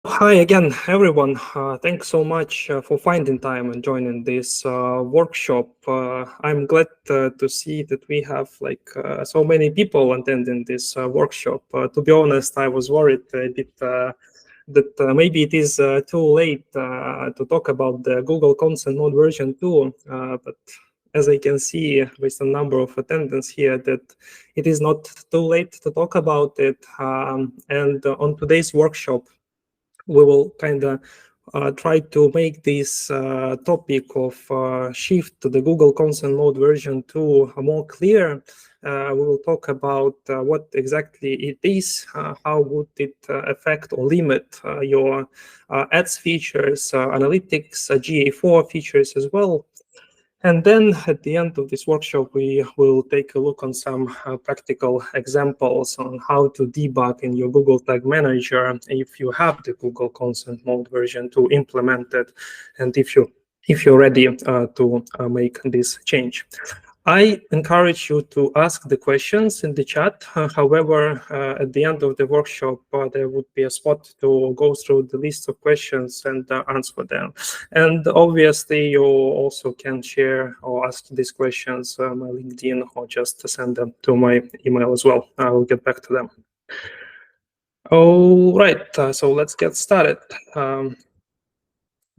Hi again, everyone. Thanks so much for finding time and joining this workshop. I'm glad to see that we have so many people attending this workshop. To be honest, I was worried a bit that maybe it is too late to talk about the Google Consent Mode version 2, but as I can see based on number of attendants here, that it is not too late to talk about it. And on today's workshop, we will kind of try to make this topic of shift to the Google Consent Mode version 2 more clear. We will talk about what exactly it is, how would it affect or limit your ads features, analytics, GA4 features as well. And then at the end of this workshop, we will take a look on some practical examples on how to debug in your Google Tag Manager if you have the Google Consent Mode version 2 implemented, and if you're ready to make this change. I encourage you to ask the questions in the chat. However, at the end of the workshop, there would be a spot to go through the list of questions and answer them. And obviously, you also can share or ask these questions on my LinkedIn or just send them to my email as well. I will get back to them. All right, so let's get started.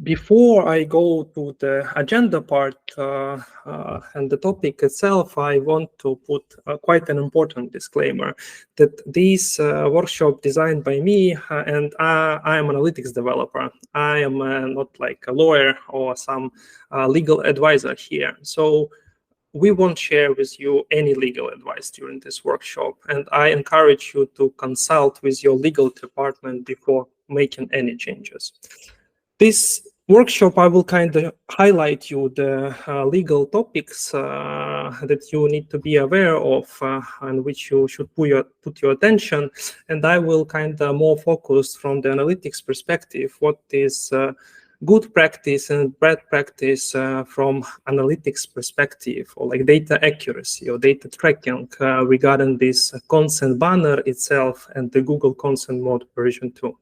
Before I go to the agenda part and the topic itself, I want to put quite an important disclaimer that this workshop designed by me, and I am an analytics developer. I am not like a lawyer or some legal advisor here. So we won't share with you any legal advice during this workshop, and I encourage you to consult with your legal department before making any changes. This workshop, I will kind of highlight you the legal topics that you need to be aware of and which you should put your attention. And I will kind of more focus from the analytics perspective, what is good practice and bad practice from analytics perspective, or like data accuracy or data tracking regarding this consent banner itself and the Google Consent Mode version 2.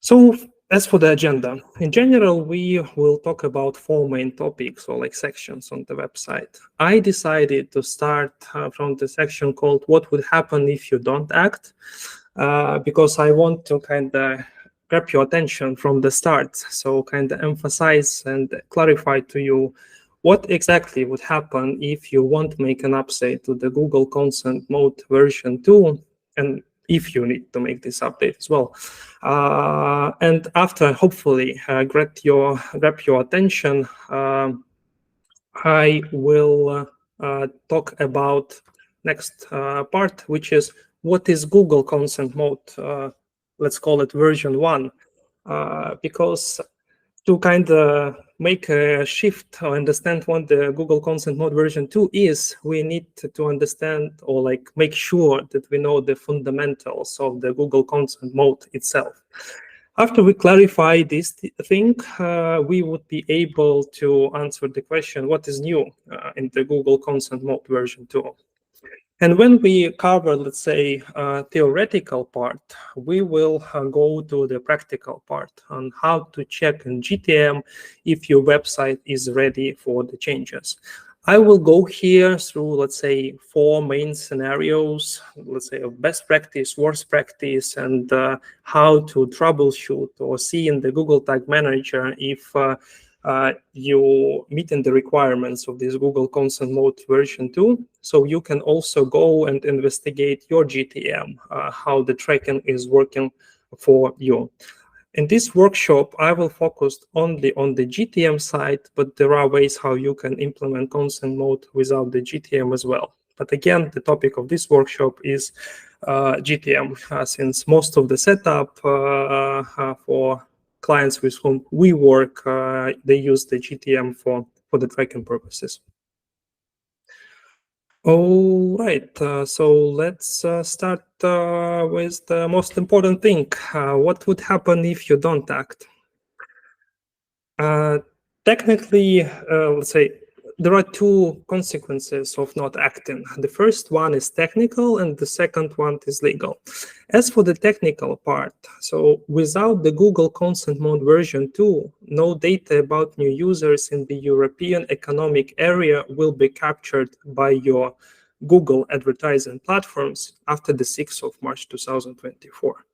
So as for the agenda, in general, we will talk about 4 main topics or like sections on the website. I decided to start from the section called What Would Happen If You Don't Act, because I want to kind of grab your attention from the start. So kind of emphasize and clarify to you what exactly would happen if you won't make an update to the Google Consent Mode version 2, and if you need to make this update as well. And after hopefully grab your attention, I will talk about next part, which is what is Google Consent Mode, let's call it version 1, because to kind of make a shift or understand what the Google Consent Mode version 2 is, we need to understand or like make sure that we know the fundamentals of the Google Consent Mode itself. After we clarify this thing, we would be able to answer the question, what is new in the Google Consent Mode version 2? And when we cover, let's say, theoretical part, we will go to the practical part on how to check in GTM if your website is ready for the changes. I will go here through, let's say, 4 main scenarios, let's say, of best practice, worst practice, and how to troubleshoot or see in the Google Tag Manager if you meeting the requirements of this Google Consent Mode version 2. So you can also go and investigate your GTM, how the tracking is working for you. In this workshop, I will focus only on the GTM side, but there are ways how you can implement consent mode without the GTM as well. But again, the topic of this workshop is GTM, since most of the setup for clients with whom we work, they use the GTM for the tracking purposes. All right, so let's start with the most important thing. What would happen if you don't act? Technically, let's say, there are two consequences of not acting. The first one is technical and the second one is legal. As for the technical part, so without the Google Consent Mode version 2, no data about new users in the European Economic Area will be captured by your Google advertising platforms after the 6th of March 2024.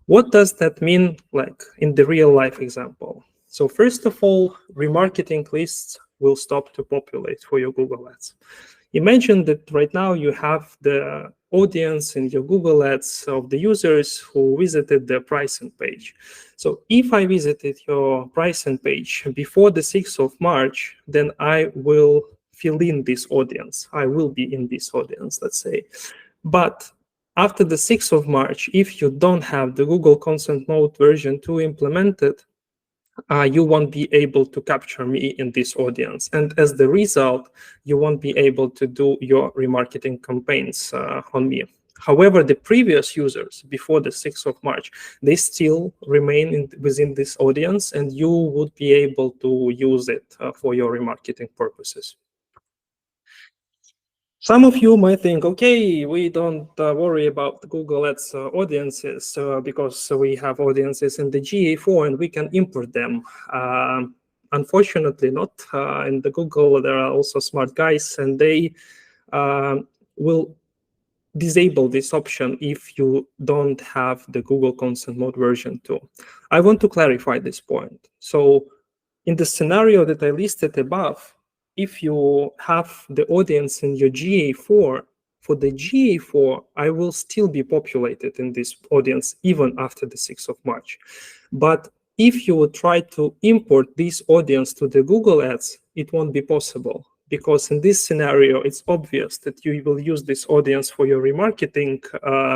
What does that mean, like in the real life example? So first of all, remarketing lists will stop to populate for your Google Ads. Imagine that right now you have the audience in your Google Ads of the users who visited the pricing page. So if I visited your pricing page before the 6th of March, then I will fill in this audience. I will be in this audience, let's say. But after the 6th of March, if you don't have the Google Consent Mode version 2 implemented, you won't be able to capture me in this audience. And as the result, you won't be able to do your remarketing campaigns on me. However, the previous users before the 6th of March, they still remain within this audience, and you would be able to use it for your remarketing purposes. Some of you might think, okay, we don't worry about Google Ads audiences because we have audiences in the GA4 and we can import them. Unfortunately not. In the Google, there are also smart guys, and they will disable this option if you don't have the Google Consent Mode version 2. I want to clarify this point. So in the scenario that I listed above, if you have the audience in your GA4, for the GA4, I will still be populated in this audience even after the 6th of March. But if you would try to import this audience to the Google Ads, it won't be possible, because in this scenario, it's obvious that you will use this audience for your remarketing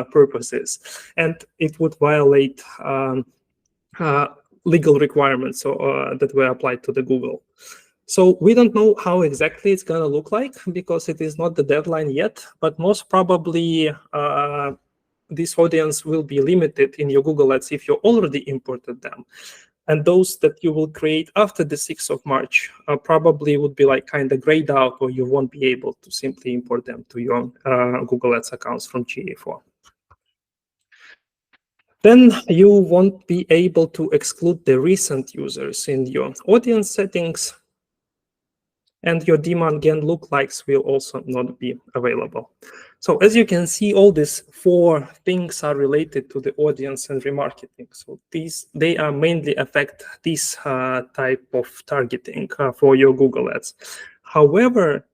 purposes, and it would violate legal requirements that were applied to the Google. So we don't know how exactly it's going to look like because it is not the deadline yet, but most probably this audience will be limited in your Google Ads if you already imported them. And those that you will create after the 6th of March probably would be like kind of grayed out, or you won't be able to simply import them to your Google Ads accounts from GA4. Then you won't be able to exclude the recent users in your audience settings, and your demand gen lookalikes will also not be available. So as you can see, all these four things are related to the audience and remarketing. So they are mainly affect this type of targeting for your Google Ads. However,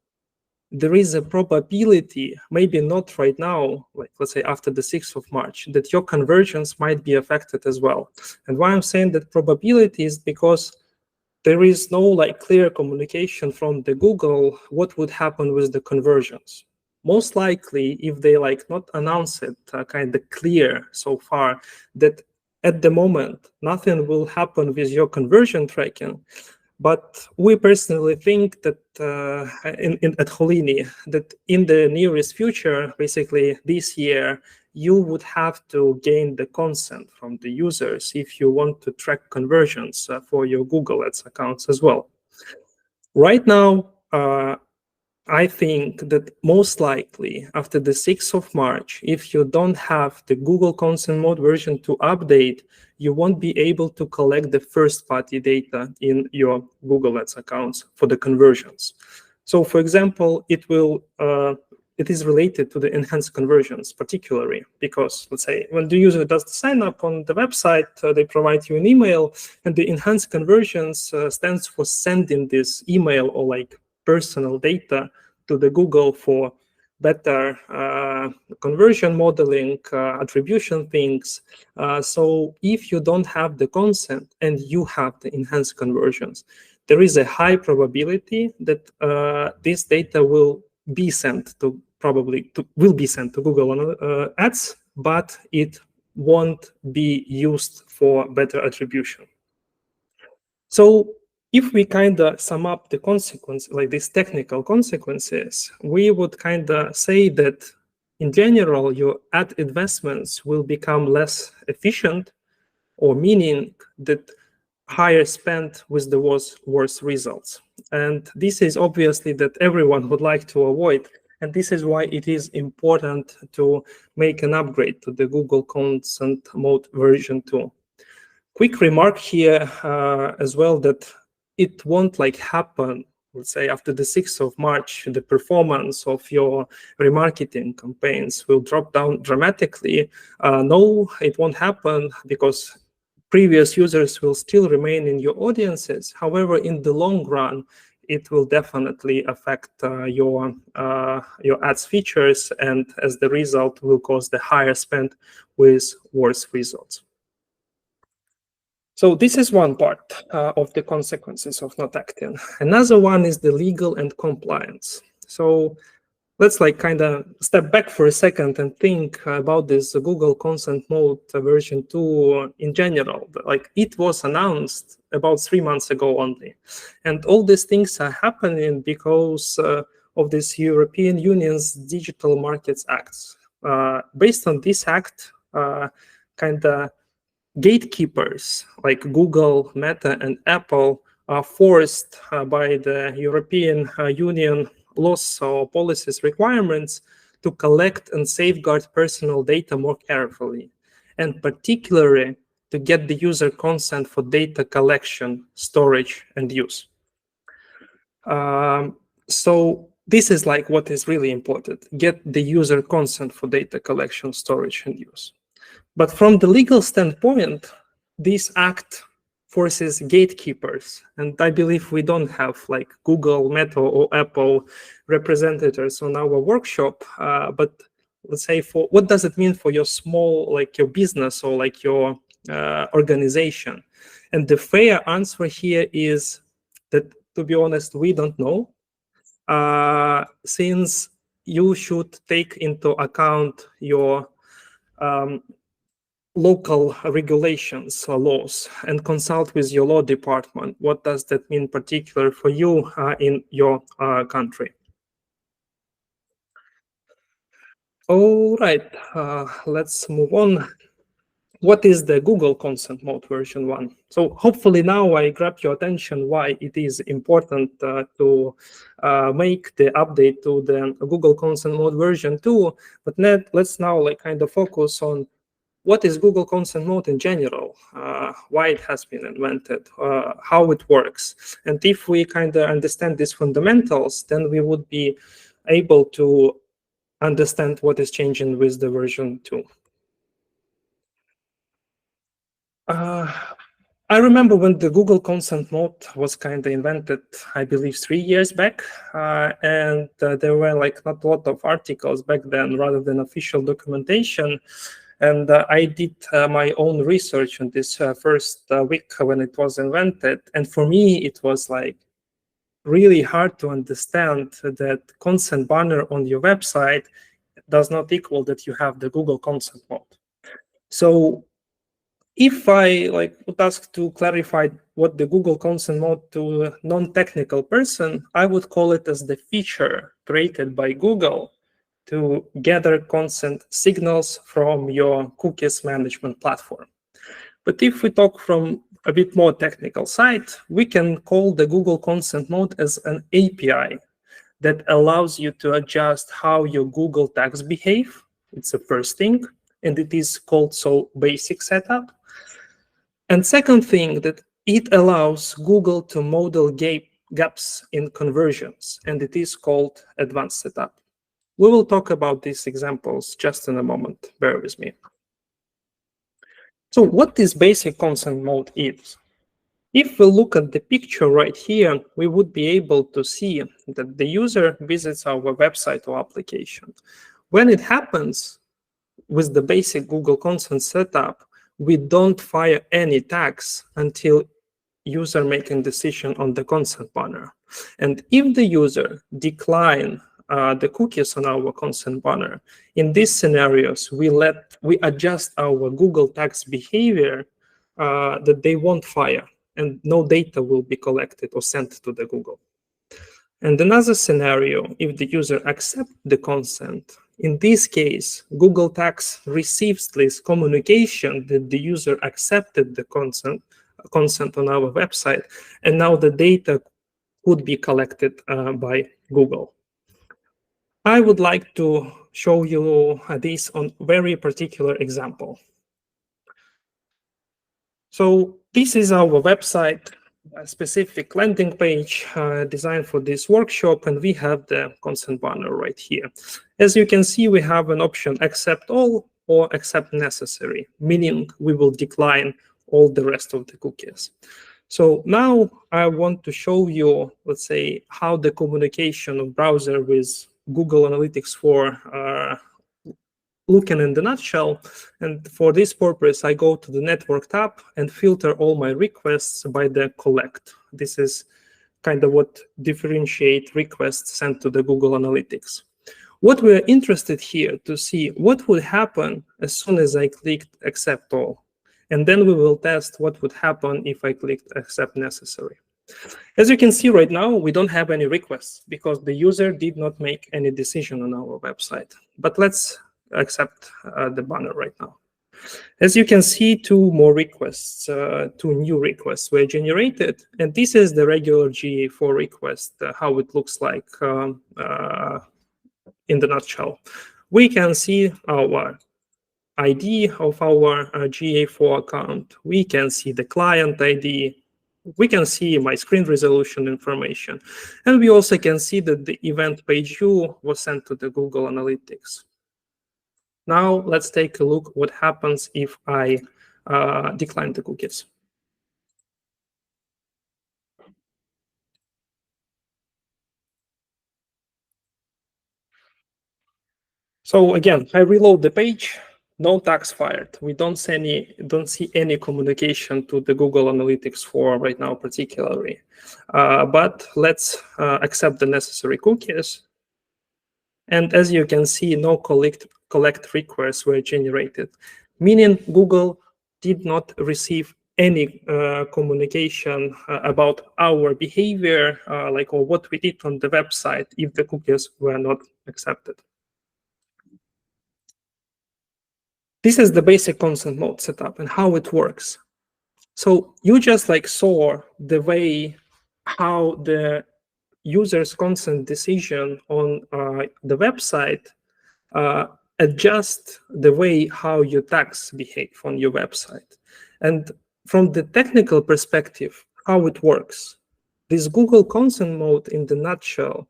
there is a probability, maybe not right now, like let's say after the 6th of March, that your conversions might be affected as well. And why I'm saying that probability is because there is no like clear communication from the Google what would happen with the conversions. Most likely, if they like not announce it kind of clear so far that at the moment nothing will happen with your conversion tracking, but we personally think that at Holini, that in the nearest future, basically this year, you would have to gain the consent from the users if you want to track conversions for your Google Ads accounts as well. Right now, I think that most likely after the 6th of March, if you don't have the Google Consent Mode version 2 update, you won't be able to collect the first-party data in your Google Ads accounts for the conversions. So, for example, it is related to the enhanced conversions particularly, because let's say when the user does the sign up on the website, they provide you an email, and the enhanced conversions stands for sending this email or like personal data to the Google for better conversion modeling, attribution things. So if you don't have the consent and you have the enhanced conversions, there is a high probability that this data will be sent to Google Ads, but it won't be used for better attribution. So if we kind of sum up the consequence, like these technical consequences, we would kind of say that in general, your ad investments will become less efficient, or meaning that higher spend with the worse results. And this is obviously that everyone would like to avoid. And this is why it is important to make an upgrade to the Google Consent Mode version 2. Quick remark here as well that it won't happen, let's say, after the 6th of March, the performance of your remarketing campaigns will drop down dramatically. No, it won't happen because previous users will still remain in your audiences. However, in the long run, it will definitely affect your ads features, and as the result will cause the higher spend with worse results. So this is one part of the consequences of not acting. Another one is the legal and compliance. So let's kind of step back for a second and think about this Google Consent Mode version 2 in general. It was announced about 3 months ago only. And all these things are happening because of this European Union's Digital Markets Act. Based on this act, gatekeepers like Google, Meta, and Apple are forced by the European Union laws or policies requirements to collect and safeguard personal data more carefully, and particularly to get the user consent for data collection, storage, and use. So this is what is really important: get the user consent for data collection, storage, and use. But from the legal standpoint, this act forces gatekeepers, and I believe we don't have Google, Meta, or Apple representatives on our workshop. But let's say, for what does it mean for your small, your business or your organization? And the fair answer here is that, to be honest, we don't know, since you should take into account your local regulations or laws and consult with your law department. What does that mean particular for you in your country? All right, let's move on. What is the Google Consent Mode version 1? So hopefully now I grab your attention why it is important to make the update to the Google Consent Mode version 2. But let's now kind of focus on what is Google Consent Mode in general, why it has been invented, how it works. And if we kind of understand these fundamentals, then we would be able to understand what is changing with the version 2. I remember when the Google Consent Mode was kind of invented, I believe 3 years back, and there were not a lot of articles back then rather than official documentation. And I did my own research on this first week when it was invented. And for me, it was really hard to understand that consent banner on your website does not equal that you have the Google Consent Mode. So if I would ask to clarify what the Google Consent Mode to a non-technical person, I would call it as the feature created by Google to gather consent signals from your cookies management platform. But if we talk from a bit more technical side, we can call the Google Consent Mode as an API that allows you to adjust how your Google tags behave. It's the first thing, and it is called basic setup. And second thing, that it allows Google to model gaps in conversions, and it is called advanced setup. We will talk about these examples just in a moment. Bear with me. So what this basic consent mode is? If we look at the picture right here, we would be able to see that the user visits our website or application. When it happens with the basic Google consent setup, we don't fire any tags until user making decision on the consent banner. And if the user decline the cookies on our consent banner, in these scenarios, we adjust our Google tags behavior that they won't fire, and no data will be collected or sent to the Google. And another scenario, if the user accepts the consent, in this case, Google tags receives this communication that the user accepted the consent consent on our website, and now the data could be collected by Google. I would like to show you this on very particular example. So this is our website, a specific landing page designed for this workshop, and we have the consent banner right here. As you can see, we have an option accept all or accept necessary, meaning we will decline all the rest of the cookies. So now I want to show you, let's say, how the communication of browser with Google Analytics 4 looking in the nutshell. And for this purpose, I go to the network tab and filter all my requests by the collect. This is kind of what differentiate requests sent to the Google Analytics. What we're interested here to see what would happen as soon as I clicked accept all. And then we will test what would happen if I clicked accept necessary. As you can see right now, we don't have any requests because the user did not make any decision on our website. But let's accept the banner right now. As you can see, two more requests, two new requests were generated, and this is the regular GA4 request, how it looks like in the nutshell. We can see our ID of our GA4 account. We can see the client ID. We can see my screen resolution information, and we also can see that the event page view was sent to the Google Analytics. Now let's take a look what happens if I decline the cookies. So again, I reload the page, no tags fired. We don't see any communication to the Google Analytics 4 right now particularly. But let's accept the necessary cookies. And as you can see, no collect requests were generated, meaning Google did not receive any communication about our behavior, or what we did on the website if the cookies were not accepted. This is the basic consent mode setup and how it works. So you just saw the way how the user's consent decision on the website adjust the way how your tags behave on your website. And from the technical perspective, how it works, this Google consent mode in the nutshell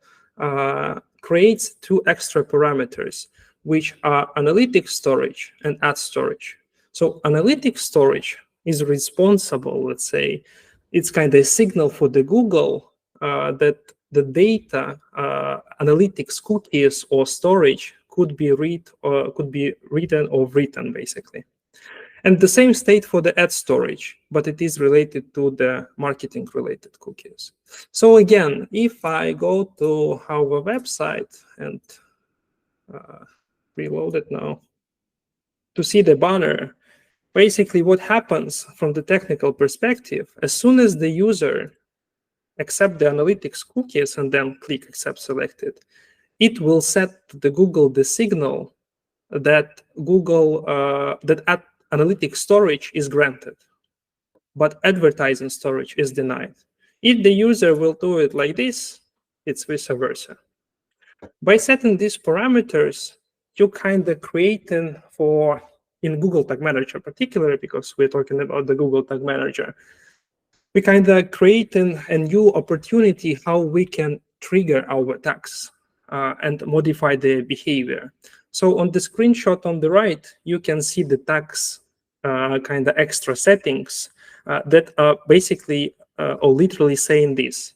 creates two extra parameters, which are analytics storage and ad storage. So analytics storage is responsible, let's say, it's kind of a signal for the Google that the data, analytics cookies or storage could be written or written basically. And the same state for the ad storage, but it is related to the marketing related cookies. So again, if I go to our website and reload it now to see the banner, basically what happens from the technical perspective, as soon as the user accept the analytics cookies and then click accept selected, it will set to the Google the signal that that analytics storage is granted, but advertising storage is denied. If the user will do it like this, it's vice versa. By setting these parameters, you kind of creating for, in Google Tag Manager particularly, because we're talking about the Google Tag Manager, we kind of creating a new opportunity how we can trigger our tags and modify the behavior. So on the screenshot on the right, you can see the tags kind of extra settings that are basically or literally saying this.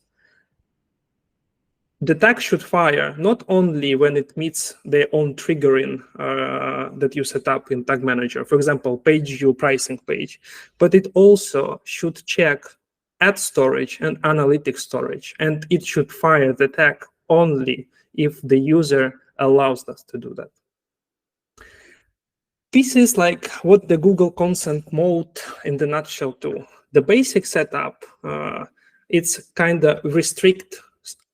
The tag should fire not only when it meets their own triggering that you set up in Tag Manager, for example, page view pricing page, but it also should check ad storage and analytics storage, and it should fire the tag only if the user allows us to do that. This is what the Google consent mode in the nutshell do. The basic setup, it's kind of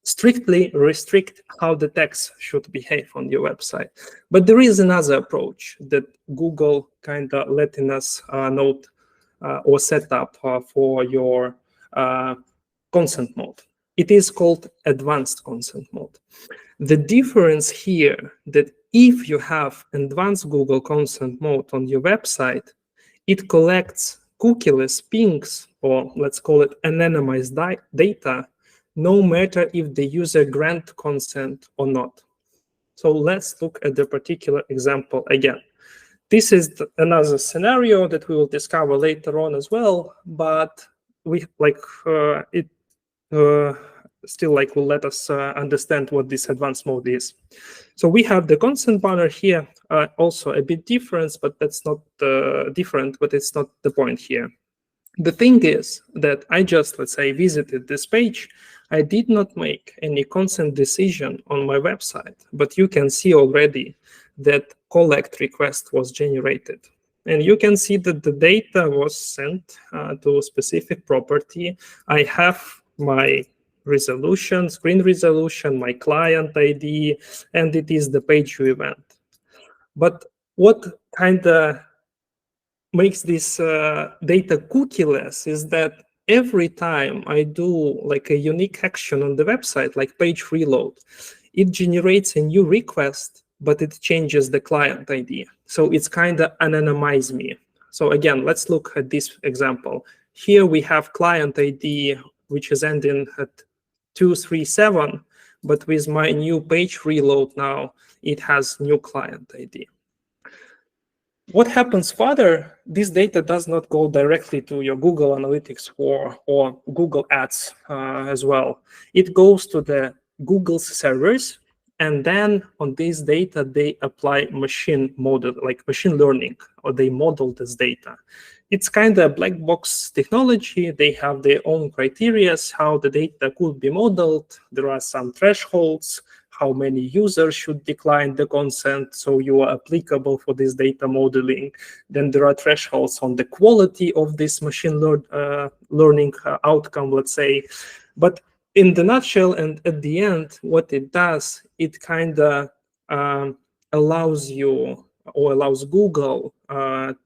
strictly restrict how the text should behave on your website. But there is another approach that Google kind of letting us note or setup for your consent mode. It is called advanced consent mode. The difference here that if you have advanced Google consent mode on your website, it collects cookieless pings, or let's call it anonymized data, no matter if the user grant consent or not. So let's look at the particular example again. This is another scenario that we will discover later on as well, but we it still will let us understand what this advanced mode is. So we have the consent banner here, also a bit different, but that's not different, but it's not the point here. The thing is that I just, let's say, visited this page. I did not make any consent decision on my website, but you can see already that collect request was generated. And you can see that the data was sent to a specific property. I have my resolution, screen resolution, my client ID, and it is the page view event. But what kind of makes this data cookieless is that every time I do like a unique action on the website, like page reload, it generates a new request, but it changes the client ID. So it's kind of anonymize me. So again, let's look at this example. Here we have client ID, which is ending at 237, but with my new page reload now, it has new client ID. What happens further, this data does not go directly to your Google Analytics or Google Ads as well. It goes to the Google's servers, and then on this data, they apply machine model, like machine learning, or they model this data. It's kind of black box technology. They have their own criteria how the data could be modeled. There are some thresholds, how many users should decline the consent, so you are applicable for this data modeling. Then there are thresholds on the quality of this machine learning outcome, let's say. But in the nutshell, and at the end, what it does, it kind of allows you, or allows Google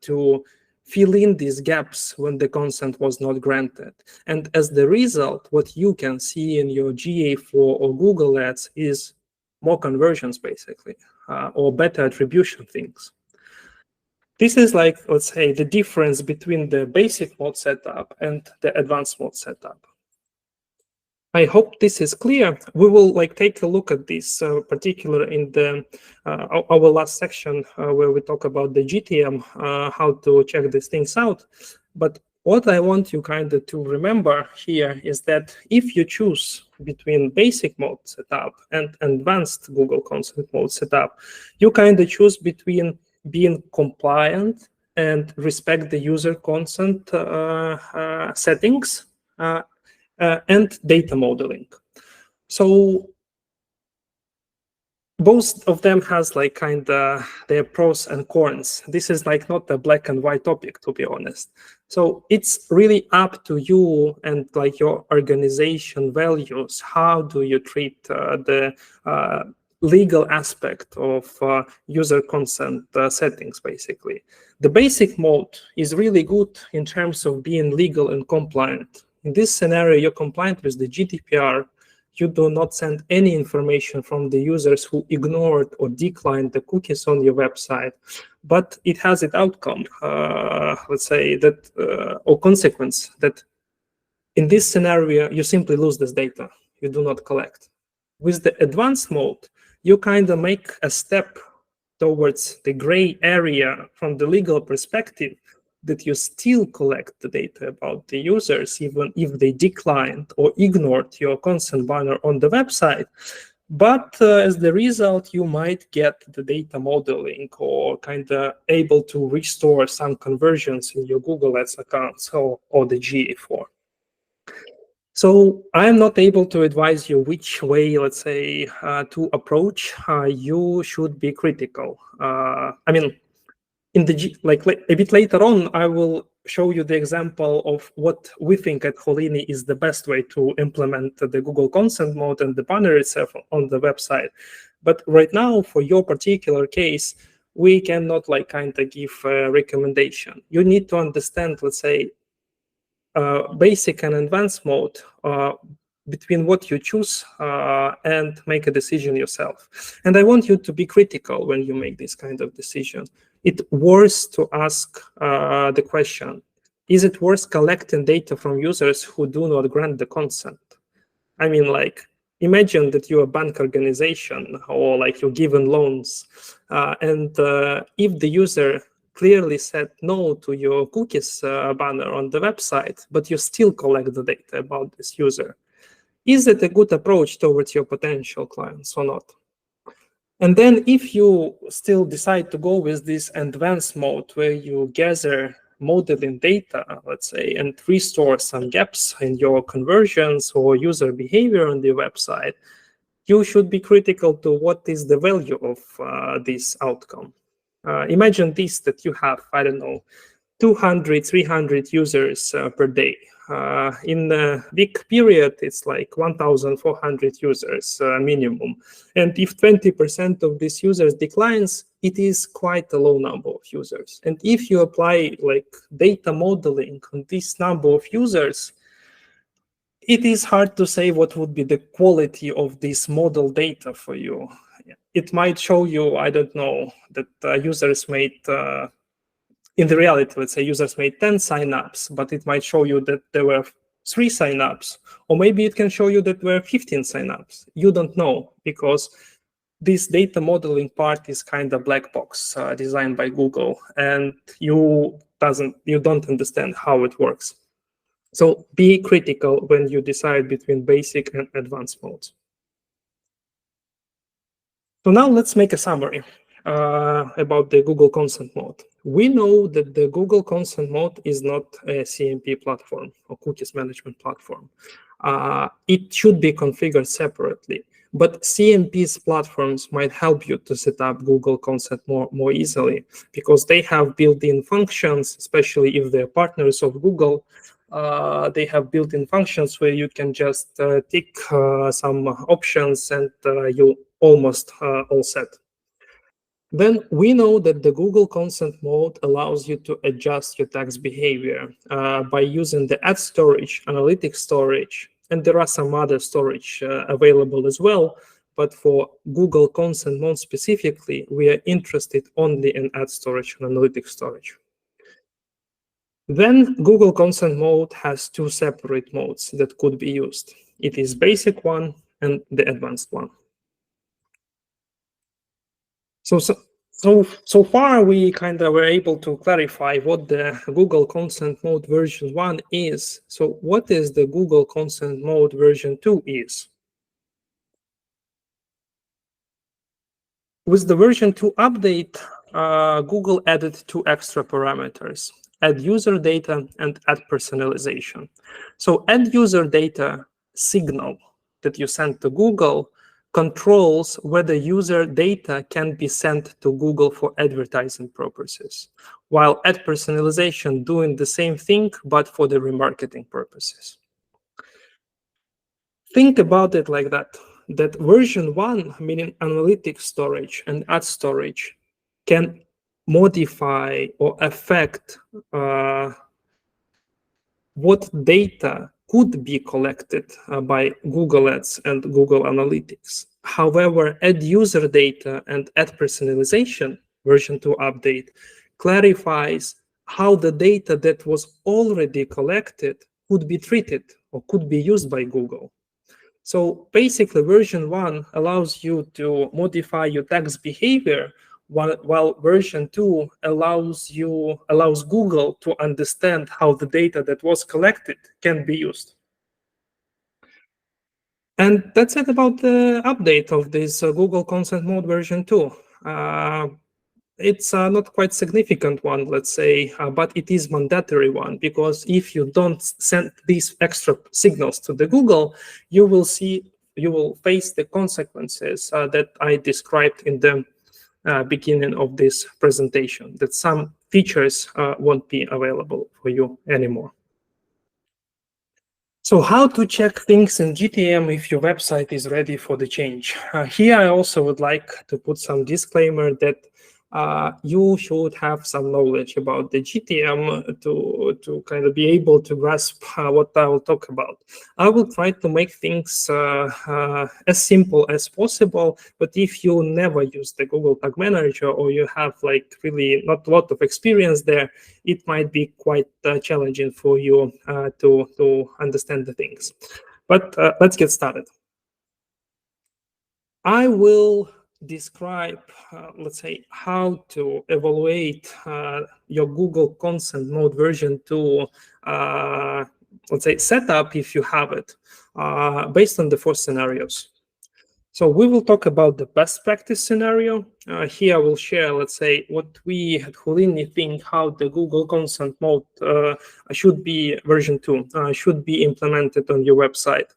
to fill in these gaps when the consent was not granted. And as the result, what you can see in your GA4 or Google Ads is more conversions, basically, or better attribution things. This is like, let's say, the difference between the basic mode setup and the advanced mode setup. I hope this is clear. We will take a look at this particular in the our last section where we talk about the GTM, how to check these things out. But what I want you kind of to remember here is that if you choose between basic mode setup and advanced Google consent mode setup, you kind of choose between being compliant and respect the user consent settings and data modeling. So both of them has kind of their pros and cons. This is not a black and white topic, to be honest. So it's really up to you and your organization values. How do you treat the legal aspect of user consent settings, basically? The basic mode is really good in terms of being legal and compliant. In this scenario, you're compliant with the GDPR. You do not send any information from the users who ignored or declined the cookies on your website, but it has its outcome, let's say that, or consequence that in this scenario, you simply lose this data. You do not collect. With the advanced mode, you kind of make a step towards the gray area from the legal perspective, that you still collect the data about the users, even if they declined or ignored your consent banner on the website. But as the result, you might get the data modeling or kind of able to restore some conversions in your Google Ads accounts or the GA4. So I'm not able to advise you which way, let's say, to approach. You should be critical. I mean, in the a bit later on, I will show you the example of what we think at Holini is the best way to implement the Google consent mode and the banner itself on the website. But right now, for your particular case, we cannot give a recommendation. You need to understand, let's say, basic and advanced mode between what you choose and make a decision yourself. And I want you to be critical when you make this kind of decision. It's worth to ask the question, is it worth collecting data from users who do not grant the consent? I mean, imagine that you're a bank organization or you're given loans, and if the user clearly said no to your cookies banner on the website, but you still collect the data about this user, is it a good approach towards your potential clients or not? And then if you still decide to go with this advanced mode where you gather modeling data, let's say, and restore some gaps in your conversions or user behavior on the website, you should be critical to what is the value of this outcome. Imagine this, that you have, I don't know, 200, 300 users per day. In a week period, it's 1,400 users minimum. And if 20% of these users declines, it is quite a low number of users. And if you apply data modeling on this number of users, it is hard to say what would be the quality of this model data for you. It might show you, I don't know, that users made in the reality, let's say users made 10 signups, but it might show you that there were 3 signups, or maybe it can show you that there were 15 signups. You don't know, because this data modeling part is kind of black box designed by Google, and you don't understand how it works. So be critical when you decide between basic and advanced modes. So now let's make a summary about the Google Consent Mode. We know that the Google Consent Mode is not a CMP platform or cookies management platform. It should be configured separately, but CMP's platforms might help you to set up Google Consent more easily, because they have built-in functions, especially if they're partners of Google. They have built-in functions where you can just tick some options and you almost all set. Then we know that the Google Consent Mode allows you to adjust your text behavior by using the ad storage, analytics storage, and there are some other storage available as well. But for Google Consent Mode specifically, we are interested only in ad storage and analytics storage. Then Google Consent Mode has 2 separate modes that could be used. It is basic one and the advanced one. So far, we kind of were able to clarify what the Google Consent Mode version 1 is. So what is the Google Consent Mode version 2 is? With the version 2 update, Google added 2 extra parameters: add user data and add personalization. So add user data signal that you send to Google controls whether user data can be sent to Google for advertising purposes, while add personalization doing the same thing, but for the remarketing purposes. Think about it like that version 1, meaning analytics storage and ad storage, can modify or affect what data could be collected by Google Ads and Google Analytics. However, add user data and add personalization, version 2 update, clarifies how the data that was already collected could be treated or could be used by Google. So basically, version 1 allows you to modify your text behavior, while version 2 allows Google to understand how the data that was collected can be used. And that's it about the update of this Google Consent Mode version 2. It's not quite significant one, let's say, but it is mandatory one, because if you don't send these extra signals to the Google, you will face the consequences that I described in the beginning of this presentation, that some features won't be available for you anymore. So how to check things in GTM if your website is ready for the change? Here I also would like to put some disclaimer that you should have some knowledge about the GTM to kind of be able to grasp what I will talk about. I will try to make things as simple as possible, but if you never use the Google Tag Manager or you have like really not a lot of experience there, it might be quite challenging for you to understand the things. But let's get started. I will describe, let's say, how to evaluate your Google Consent Mode version 2, let's say, setup if you have it, based on the 4 scenarios. So we will talk about the best practice scenario. Here I will share, let's say, what we at Holini think how the Google Consent Mode should be, version 2, should be implemented on your website.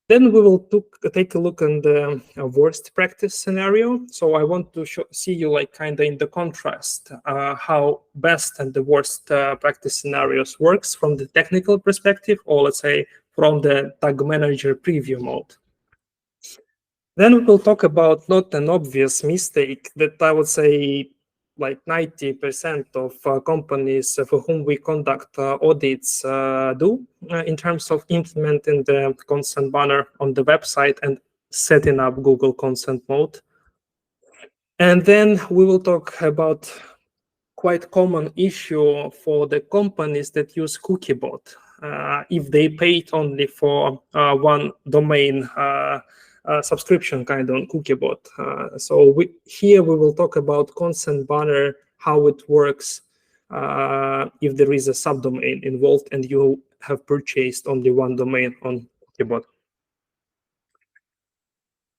Then we will take a look on the worst practice scenario. So I want to see you like kind of in the contrast how best and the worst practice scenarios works from the technical perspective, or let's say from the Tag Manager preview mode. Then we will talk about not an obvious mistake that I would say like 90% of companies for whom we conduct audits do in terms of implementing the consent banner on the website and setting up Google Consent Mode. And then we will talk about quite common issue for the companies that use CookieBot. If they paid only for one domain subscription kind of CookieBot. So here we will talk about consent banner, how it works if there is a subdomain involved and you have purchased only one domain on CookieBot.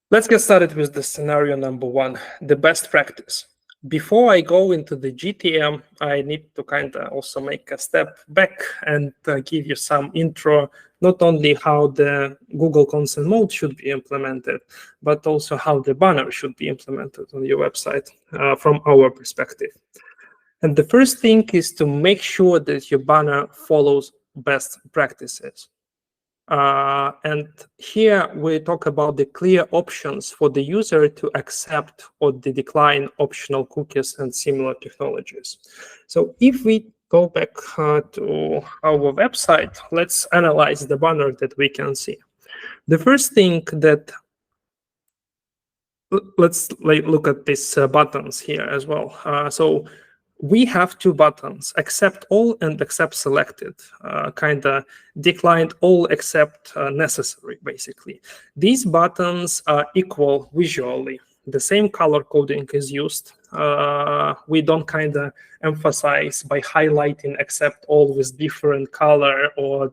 Let's get started with the scenario number 1, the best practice. Before I go into the GTM, I need to kind of also make a step back and give you some intro, not only how the Google Consent Mode should be implemented, but also how the banner should be implemented on your website from our perspective. And the first thing is to make sure that your banner follows best practices. And here we talk about the clear options for the user to accept or decline optional cookies and similar technologies. So if we go back to our website, let's analyze the banner that we can see. The first thing that, let's look at these buttons here as well. So we have 2 buttons, accept all and accept selected, kind of declined all except necessary, basically. These buttons are equal visually. The same color coding is used. We don't kind of emphasize by highlighting accept all with different color or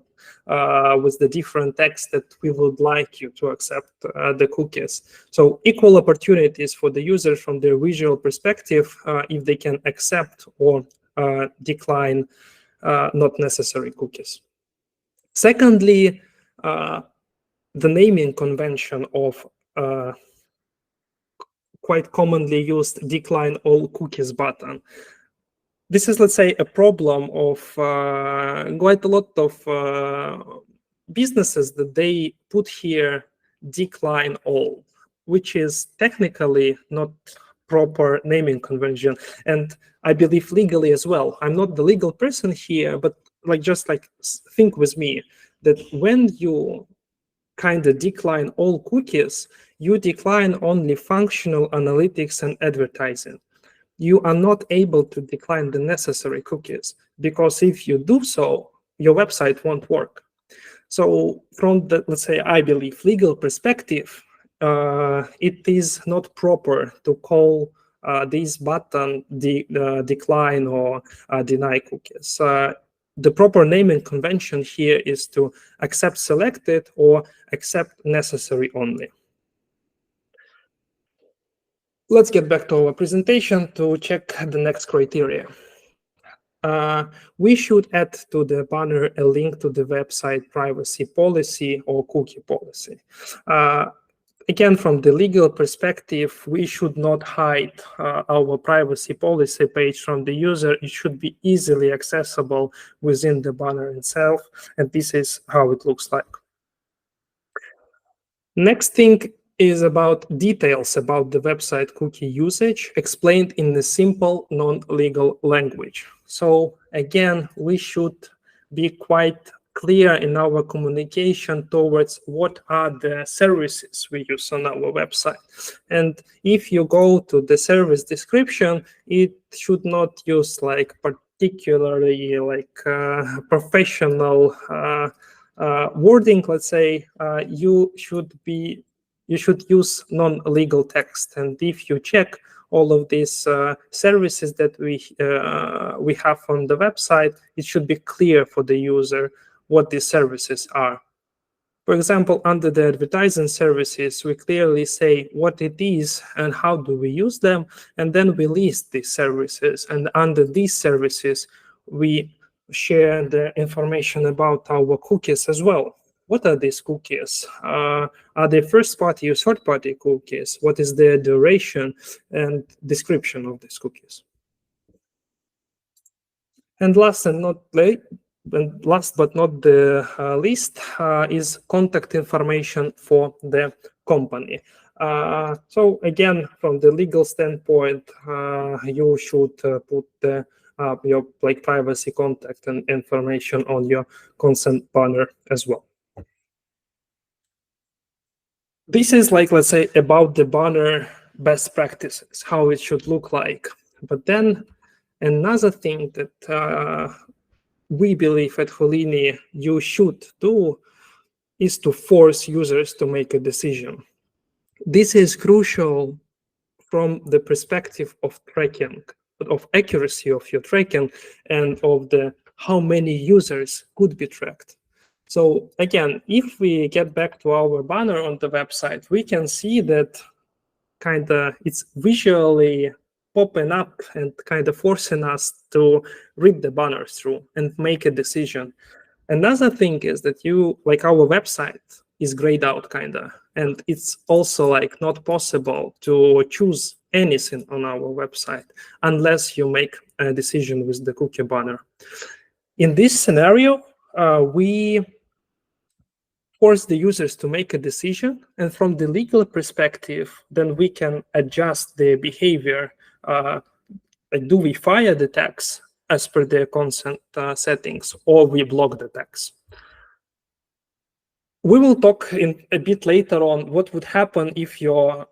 with the different text that we would like you to accept the cookies. So equal opportunities for the user from their visual perspective if they can accept or decline not necessary cookies. Secondly, the naming convention of quite commonly used decline all cookies button. This is, let's say, a problem of quite a lot of businesses that they put here decline all, which is technically not proper naming convention, and I believe legally as well. I'm not the legal person here, but just think with me that when you kind of decline all cookies, you decline only functional analytics and advertising. You are not able to decline the necessary cookies, because if you do so, your website won't work. So from the, let's say, I believe, legal perspective, it is not proper to call this button decline or deny cookies. The proper naming convention here is to accept selected or accept necessary only. Let's get back to our presentation to check the next criteria. We should add to the banner a link to the website privacy policy or cookie policy. Again, from the legal perspective, we should not hide our privacy policy page from the user. It should be easily accessible within the banner itself, and this is how it looks like. Next thing is about details about the website cookie usage explained in a simple non-legal language. So again, we should be quite clear in our communication towards what are the services we use on our website. And if you go to the service description, it should not use like particularly like professional wording. Let's say you should use non-legal text. And if you check all of these services that we have on the website, it should be clear for the user what these services are. For example, under the advertising services, we clearly say what it is and how do we use them, and then we list these services. And under these services, we share the information about our cookies as well. What are these cookies? Are they first-party or third-party cookies? What is their duration and description of these cookies? And last but not the least is contact information for the company. So again, from the legal standpoint, you should put your like privacy contact and information on your consent banner as well. This is like, let's say, about the banner best practices, how it should look like. But then another thing that we believe at Holini you should do is to force users to make a decision. This is crucial from the perspective of tracking, of accuracy of your tracking, and of the how many users could be tracked. So again, if we get back to our banner on the website, we can see that kind of it's visually popping up and kind of forcing us to read the banner through and make a decision. Another thing is that like our website is grayed out kind of, and it's also like not possible to choose anything on our website unless you make a decision with the cookie banner. In this scenario, we force the users to make a decision, and from the legal perspective, then we can adjust the behavior. Do we fire the tags as per their consent settings, or we block the tags? We will talk in a bit later on what would happen if your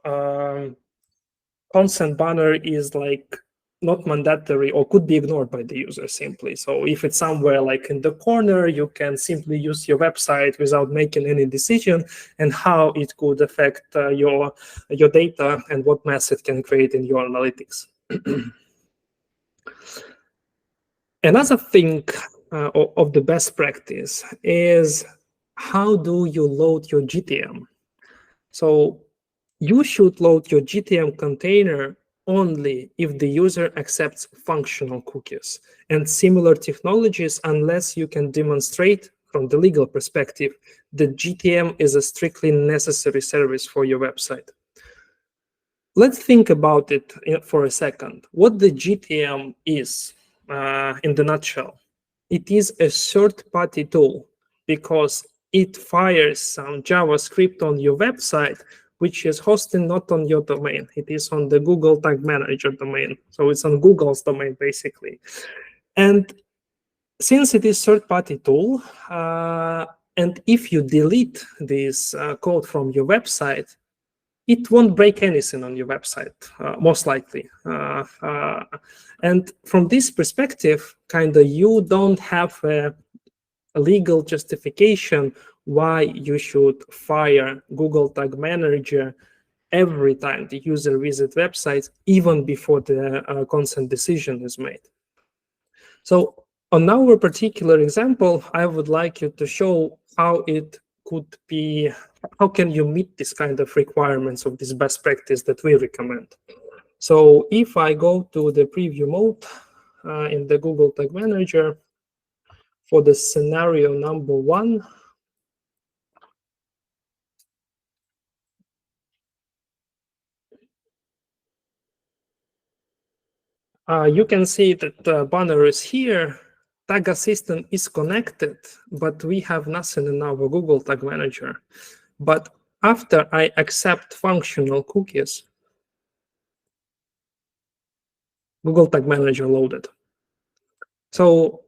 consent banner is like not mandatory or could be ignored by the user simply. So if it's somewhere like in the corner, you can simply use your website without making any decision, and how it could affect your data and what mess it can create in your analytics. Another thing of the best practice is how do you load your GTM? So you should load your GTM container only if the user accepts functional cookies and similar technologies, unless you can demonstrate from the legal perspective that GTM is a strictly necessary service for your website. Let's think about it for a second. What the GTM is in the nutshell. It is a third-party tool because it fires some JavaScript on your website, which is hosted not on your domain. It is on the Google Tag Manager domain. So it's on Google's domain, basically. And since it is third-party tool, and if you delete this code from your website, it won't break anything on your website, most likely. And from this perspective, you don't have a legal justification why you should fire Google Tag Manager every time the user visits websites, even before the consent decision is made. So on our particular example, I would like you to show how it could be, how can you meet this kind of requirements of this best practice that we recommend. So if I go to the preview mode in the Google Tag Manager for the scenario number 1, you can see that the banner is here, Tag Assistant is connected, but we have nothing in our Google Tag Manager. But after I accept functional cookies, Google Tag Manager loaded. So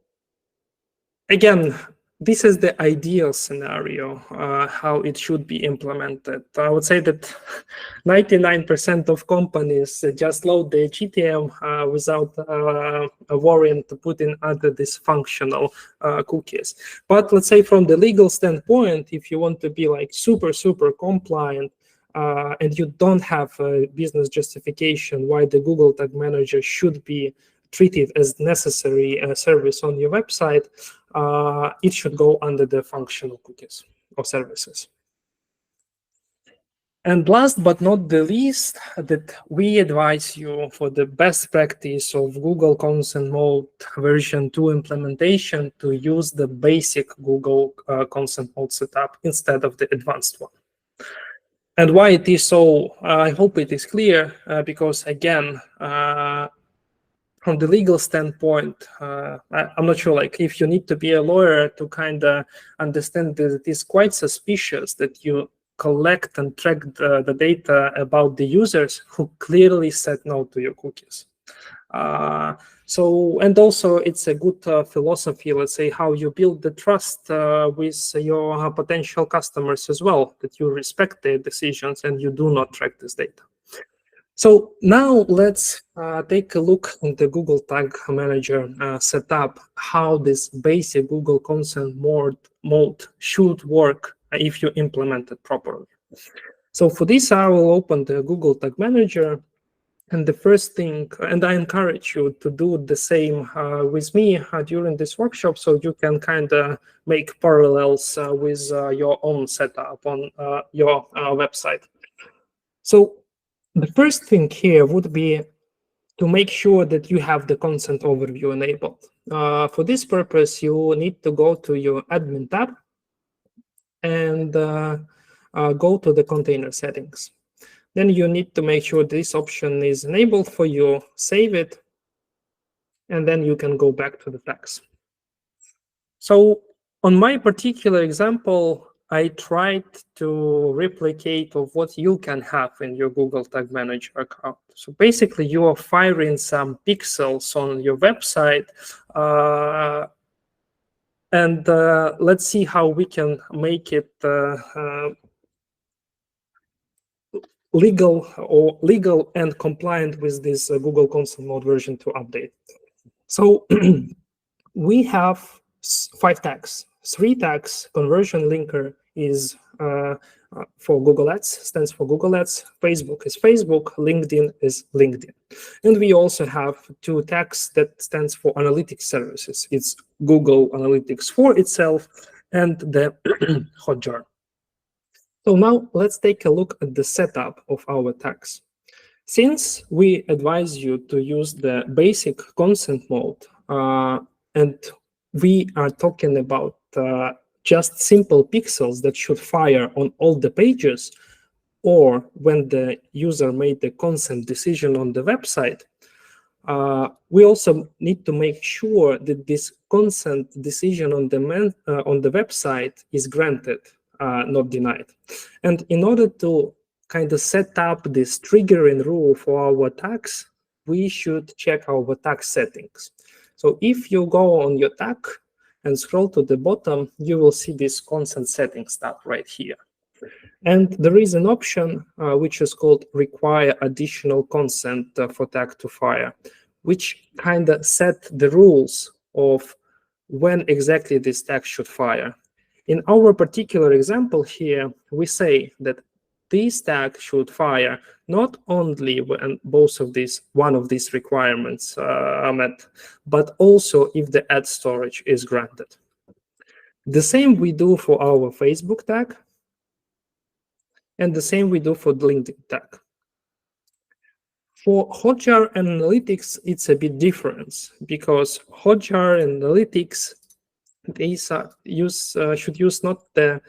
again, this is the ideal scenario, how it should be implemented. I would say that 99% of companies just load the GTM without worrying to put in other dysfunctional cookies. But let's say from the legal standpoint, if you want to be like super compliant, and you don't have a business justification why the Google Tag Manager should be treated as necessary service on your website, it should go under the functional cookies or services. And last but not the least, that we advise you for the best practice of Google Consent Mode version 2 implementation to use the basic Google Consent Mode setup instead of the advanced one. And why it is so, I hope it is clear, because again, from the legal standpoint, I'm not sure, like, if you need to be a lawyer to kind of understand that it is quite suspicious that you collect and track the data about the users who clearly said no to your cookies. So, and also it's a good philosophy, let's say, how you build the trust with your potential customers as well, that you respect their decisions and you do not track this data. So now let's take a look at the Google Tag Manager setup, how this basic Google Consent mode should work if you implement it properly. So for this, I will open the Google Tag Manager. And the first thing, and I encourage you to do the same with me during this workshop, so you can kind of make parallels with your own setup on your website. So the first thing here would be to make sure that you have the consent overview enabled. For this purpose, you need to go to your admin tab and go to the container settings. Then you need to make sure this option is enabled for you, save it, and then you can go back to the tags. So on my particular example, I tried to replicate of what you can have in your Google Tag Manager account. So basically, you are firing some pixels on your website, and let's see how we can make it legal and compliant with this Google Consent Mode version 2 update. So we have 5 tags. 3 tags. Conversion linker is for Google Ads, stands for Google Ads. Facebook is Facebook. LinkedIn is LinkedIn. And we also have 2 tags that stands for analytics services. It's Google Analytics for itself and the Hotjar. So now let's take a look at the setup of our tags. Since we advise you to use the basic consent mode, and we are talking about just simple pixels that should fire on all the pages, or when the user made the consent decision on the website, we also need to make sure that this consent decision on the website is granted, not denied. And in order to kind of set up this triggering rule for our tags, we should check our tag settings. So if you go on your tag and scroll to the bottom, you will see this consent settings tab right here. And there is an option which is called require additional consent for tag to fire, which kind of set the rules of when exactly this tag should fire. In our particular example here, we say that this tag should fire not only when one of these requirements are met, but also if the ad storage is granted. The same we do for our Facebook tag, and the same we do for the LinkedIn tag. For Hotjar Analytics, it's a bit different, because Hotjar Analytics, they should use not the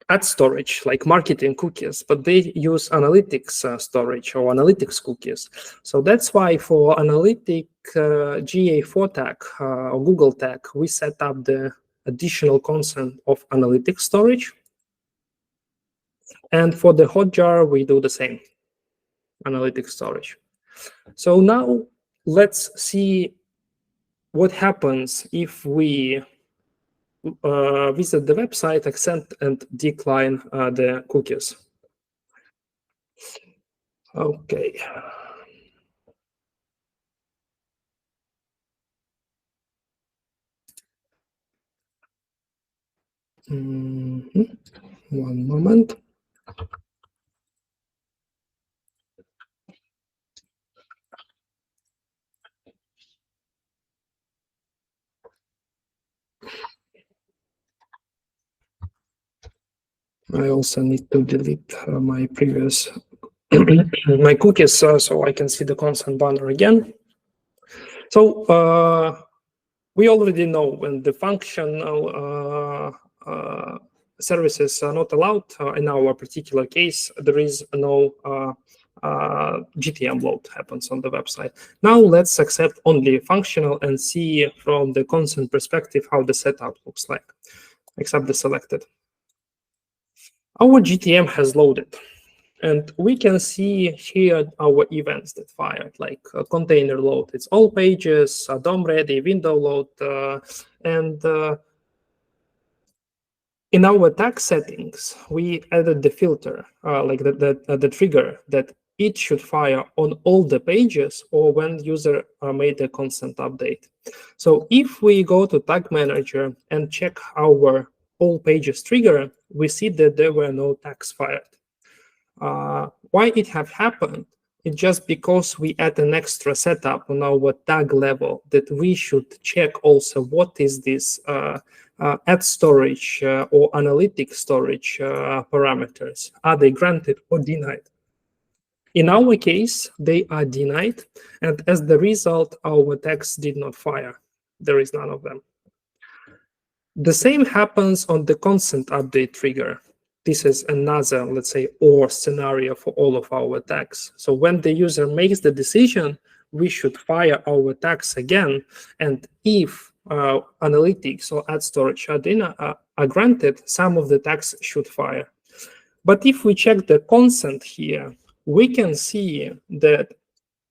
ad storage like marketing cookies, but they use analytics storage or analytics cookies. So that's why for analytic GA4 tag or Google tag, we set up the additional consent of analytics storage. And for the Hotjar, we do the same, analytics storage. So now let's see what happens if we visit the website, accept and decline the cookies. Okay. One moment. I also need to delete my previous my cookies so I can see the consent banner again. So we already know when the functional services are not allowed. In our particular case, there is no GTM load happens on the website. Now let's accept only functional and see from the consent perspective how the setup looks like. Accept the selected. Our GTM has loaded. And we can see here our events that fired, like container load. It's all pages, DOM ready, window load, and in our tag settings, we added the filter, like the trigger that it should fire on all the pages or when user made a consent update. So if we go to Tag Manager and check our all pages trigger, we see that there were no tags fired. Why it have happened? It's just because we add an extra setup on our tag level that we should check also what is this add storage or analytic storage parameters. Are they granted or denied? In our case, they are denied, and as the result, our tags did not fire. There is none of them. The same happens on the consent update trigger. This is another, let's say, or scenario for all of our tags. So when the user makes the decision, we should fire our tags again. And if analytics or add storage are granted, some of the tags should fire. But if we check the consent here, we can see that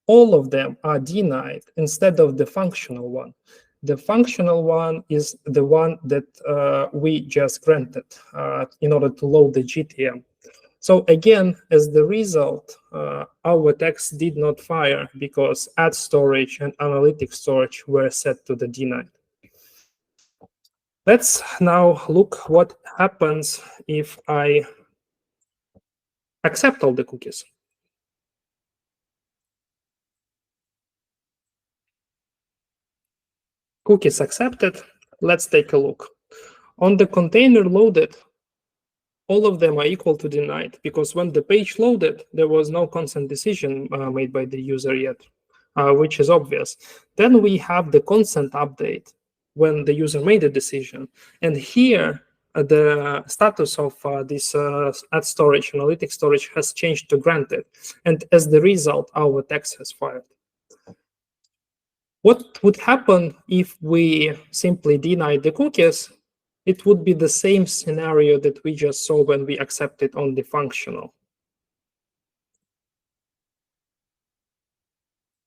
all of them are denied instead of the functional one. The functional one is the one that we just granted in order to load the GTM. So again, as the result, our tags did not fire because add storage and analytic storage were set to the denied. Let's now look what happens if I accept all the cookies. Cookies accepted. Let's take a look. On the container loaded, all of them are equal to denied because when the page loaded, there was no consent decision made by the user yet, which is obvious. Then we have the consent update when the user made a decision. And here, the status of this add storage, analytic storage has changed to granted. And as the result, our text has fired. What would happen if we simply deny the cookies? It would be the same scenario that we just saw when we accepted on the functional.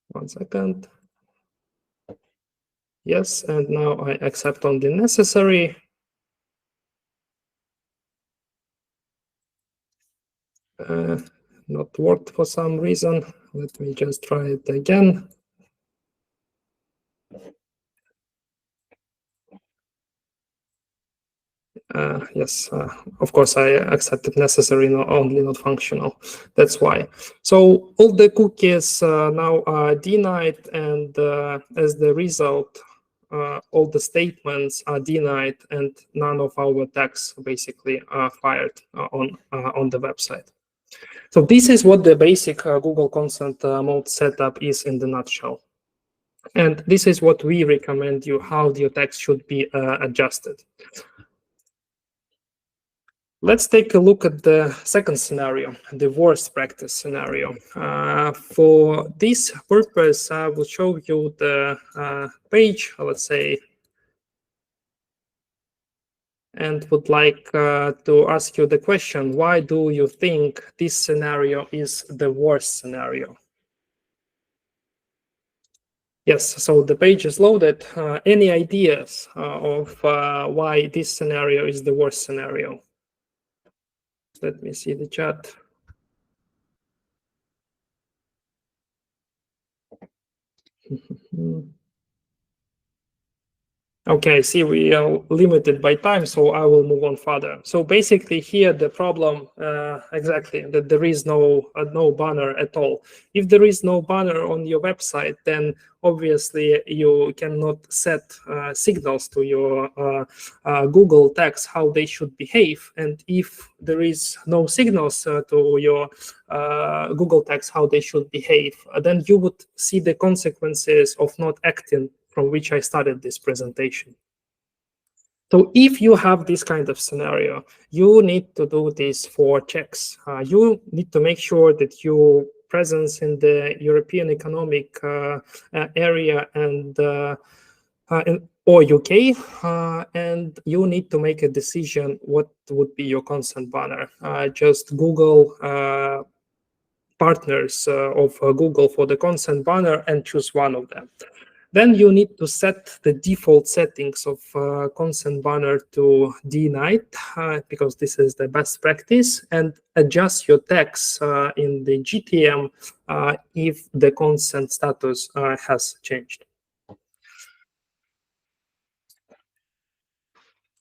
One second. Yes, and now I accept on the necessary. Not worked for some reason. Let me just try it again. Yes, of course, I accepted necessary, not only not functional. That's why. So all the cookies now are denied, and as the result, all the statements are denied, and none of our tags basically are fired on the website. So this is what the basic Google Consent Mode setup is in the nutshell. And this is what we recommend you how your text should be adjusted. Let's take a look at the second scenario, the worst practice scenario. For this purpose, I will show you the page, let's say, and would like to ask you the question, why do you think this scenario is the worst scenario? Yes, so the page is loaded. Any ideas of why this scenario is the worst scenario? Let me see the chat. Okay, I see we are limited by time, so I will move on further. So basically here the problem, exactly, that there is no banner at all. If there is no banner on your website, then obviously you cannot set signals to your Google tags how they should behave. And if there is no signals to your Google tags how they should behave, then you would see the consequences of not acting, from which I started this presentation. So if you have this kind of scenario, you need to do these 4 checks. You need to make sure that your presence in the European Economic Area and or UK, and you need to make a decision what would be your consent banner. Just Google partners of Google for the consent banner and choose one of them. Then you need to set the default settings of consent banner to denied, because this is the best practice, and adjust your tags in the GTM if the consent status has changed.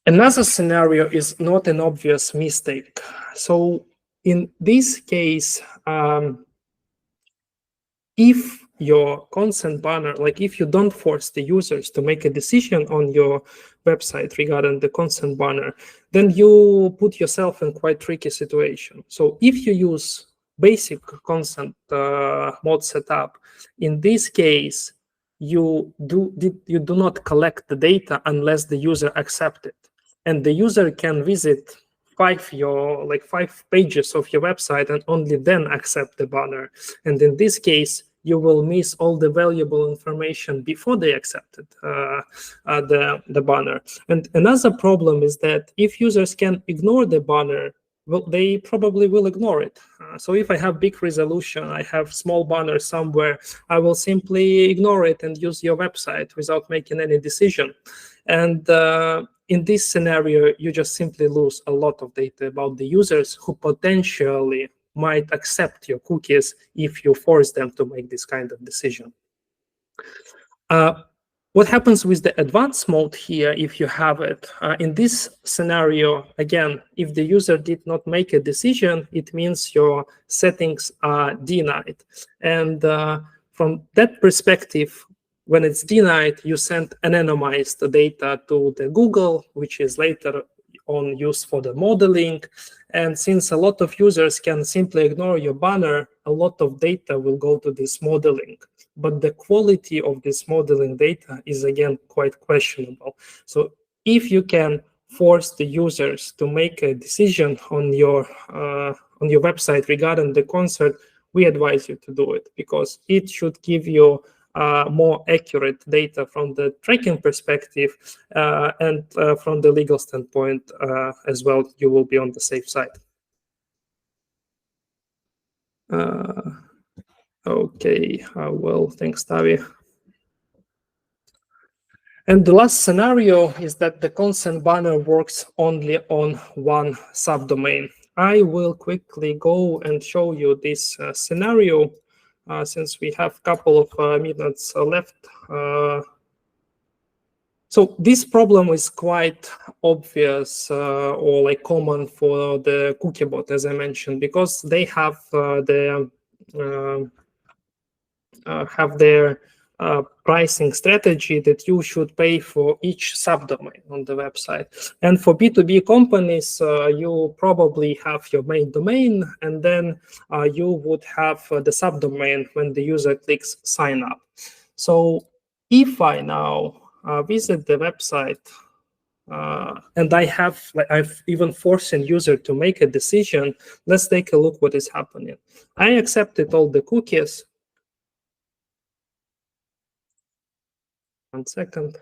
Another scenario is not an obvious mistake. So in this case, if your consent banner, like if you don't force the users to make a decision on your website regarding the consent banner, then you put yourself in quite tricky situation. So if you use basic consent mode setup, in this case, you do not collect the data unless the user accepts it. And the user can visit 5 pages of your website and only then accept the banner. And in this case, you will miss all the valuable information before they accepted the banner. And another problem is that if users can ignore the banner, well, they probably will ignore it. So if I have big resolution, I have small banner somewhere, I will simply ignore it and use your website without making any decision. And in this scenario, you just simply lose a lot of data about the users who potentially might accept your cookies if you force them to make this kind of decision. What happens with the advanced mode here, if you have it? In this scenario, again, if the user did not make a decision, it means your settings are denied. And from that perspective, when it's denied, you send anonymized data to the Google, which is later on used for the modeling. And since a lot of users can simply ignore your banner, a lot of data will go to this modeling. But the quality of this modeling data is, again, quite questionable. So if you can force the users to make a decision on your website regarding the concert, we advise you to do it, because it should give you more accurate data from the tracking perspective, and from the legal standpoint as well, you will be on the safe side. Okay, well, thanks, Tavi. And the last scenario is that the consent banner works only on one subdomain. I will quickly go and show you this scenario since we have a couple of minutes left. So this problem is quite obvious or like common for the cookie bot, as I mentioned, because they have their pricing strategy that you should pay for each subdomain on the website. And for B2B companies, you probably have your main domain, and then you would have the subdomain when the user clicks sign up. So if I now visit the website and I've even forced a user to make a decision, let's take a look what is happening. I accepted all the cookies. 1 second.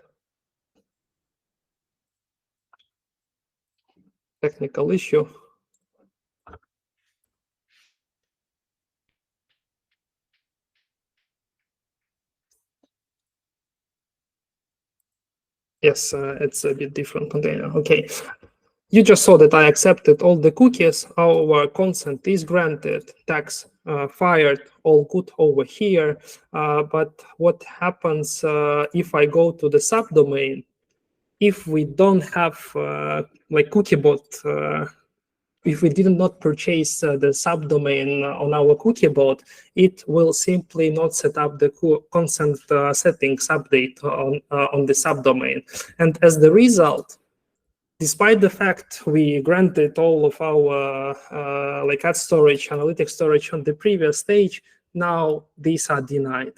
technical issue. Yes, it's a bit different container. Okay. You just saw that I accepted all the cookies. Our consent is granted. Tags fired. All good over here. But what happens if I go to the subdomain? If we don't have like cookiebot, if we did not purchase the subdomain on our cookiebot, it will simply not set up the consent settings update on the subdomain. And as the result, despite the fact we granted all of our like ad storage, analytics storage on the previous stage, now these are denied.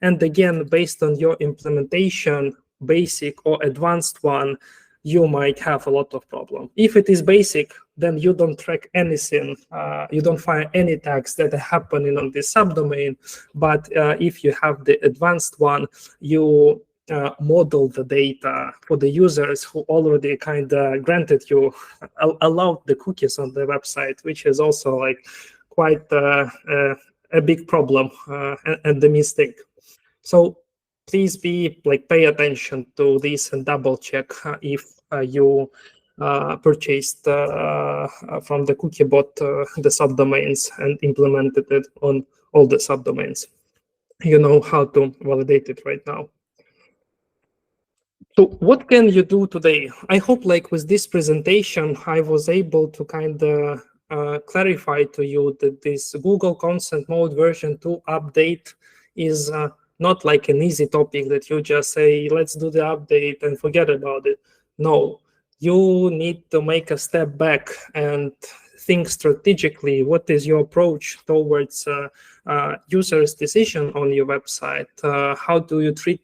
And again, based on your implementation, basic or advanced one, you might have a lot of problem. If it is basic, then you don't track anything. You don't find any tags that are happening on this subdomain. But if you have the advanced one, you model the data for the users who already kind of granted you, allowed the cookies on the website, which is also like quite a big problem and the mistake. So please pay attention to this and double check if you purchased from the cookiebot the subdomains and implemented it on all the subdomains. You know how to validate it right now. So what can you do today? I hope like with this presentation, I was able to kind of clarify to you that this Google Consent Mode version 2 update is not like an easy topic that you just say, let's do the update and forget about it. No, you need to make a step back and think strategically. What is your approach towards users' decision on your website? How do you treat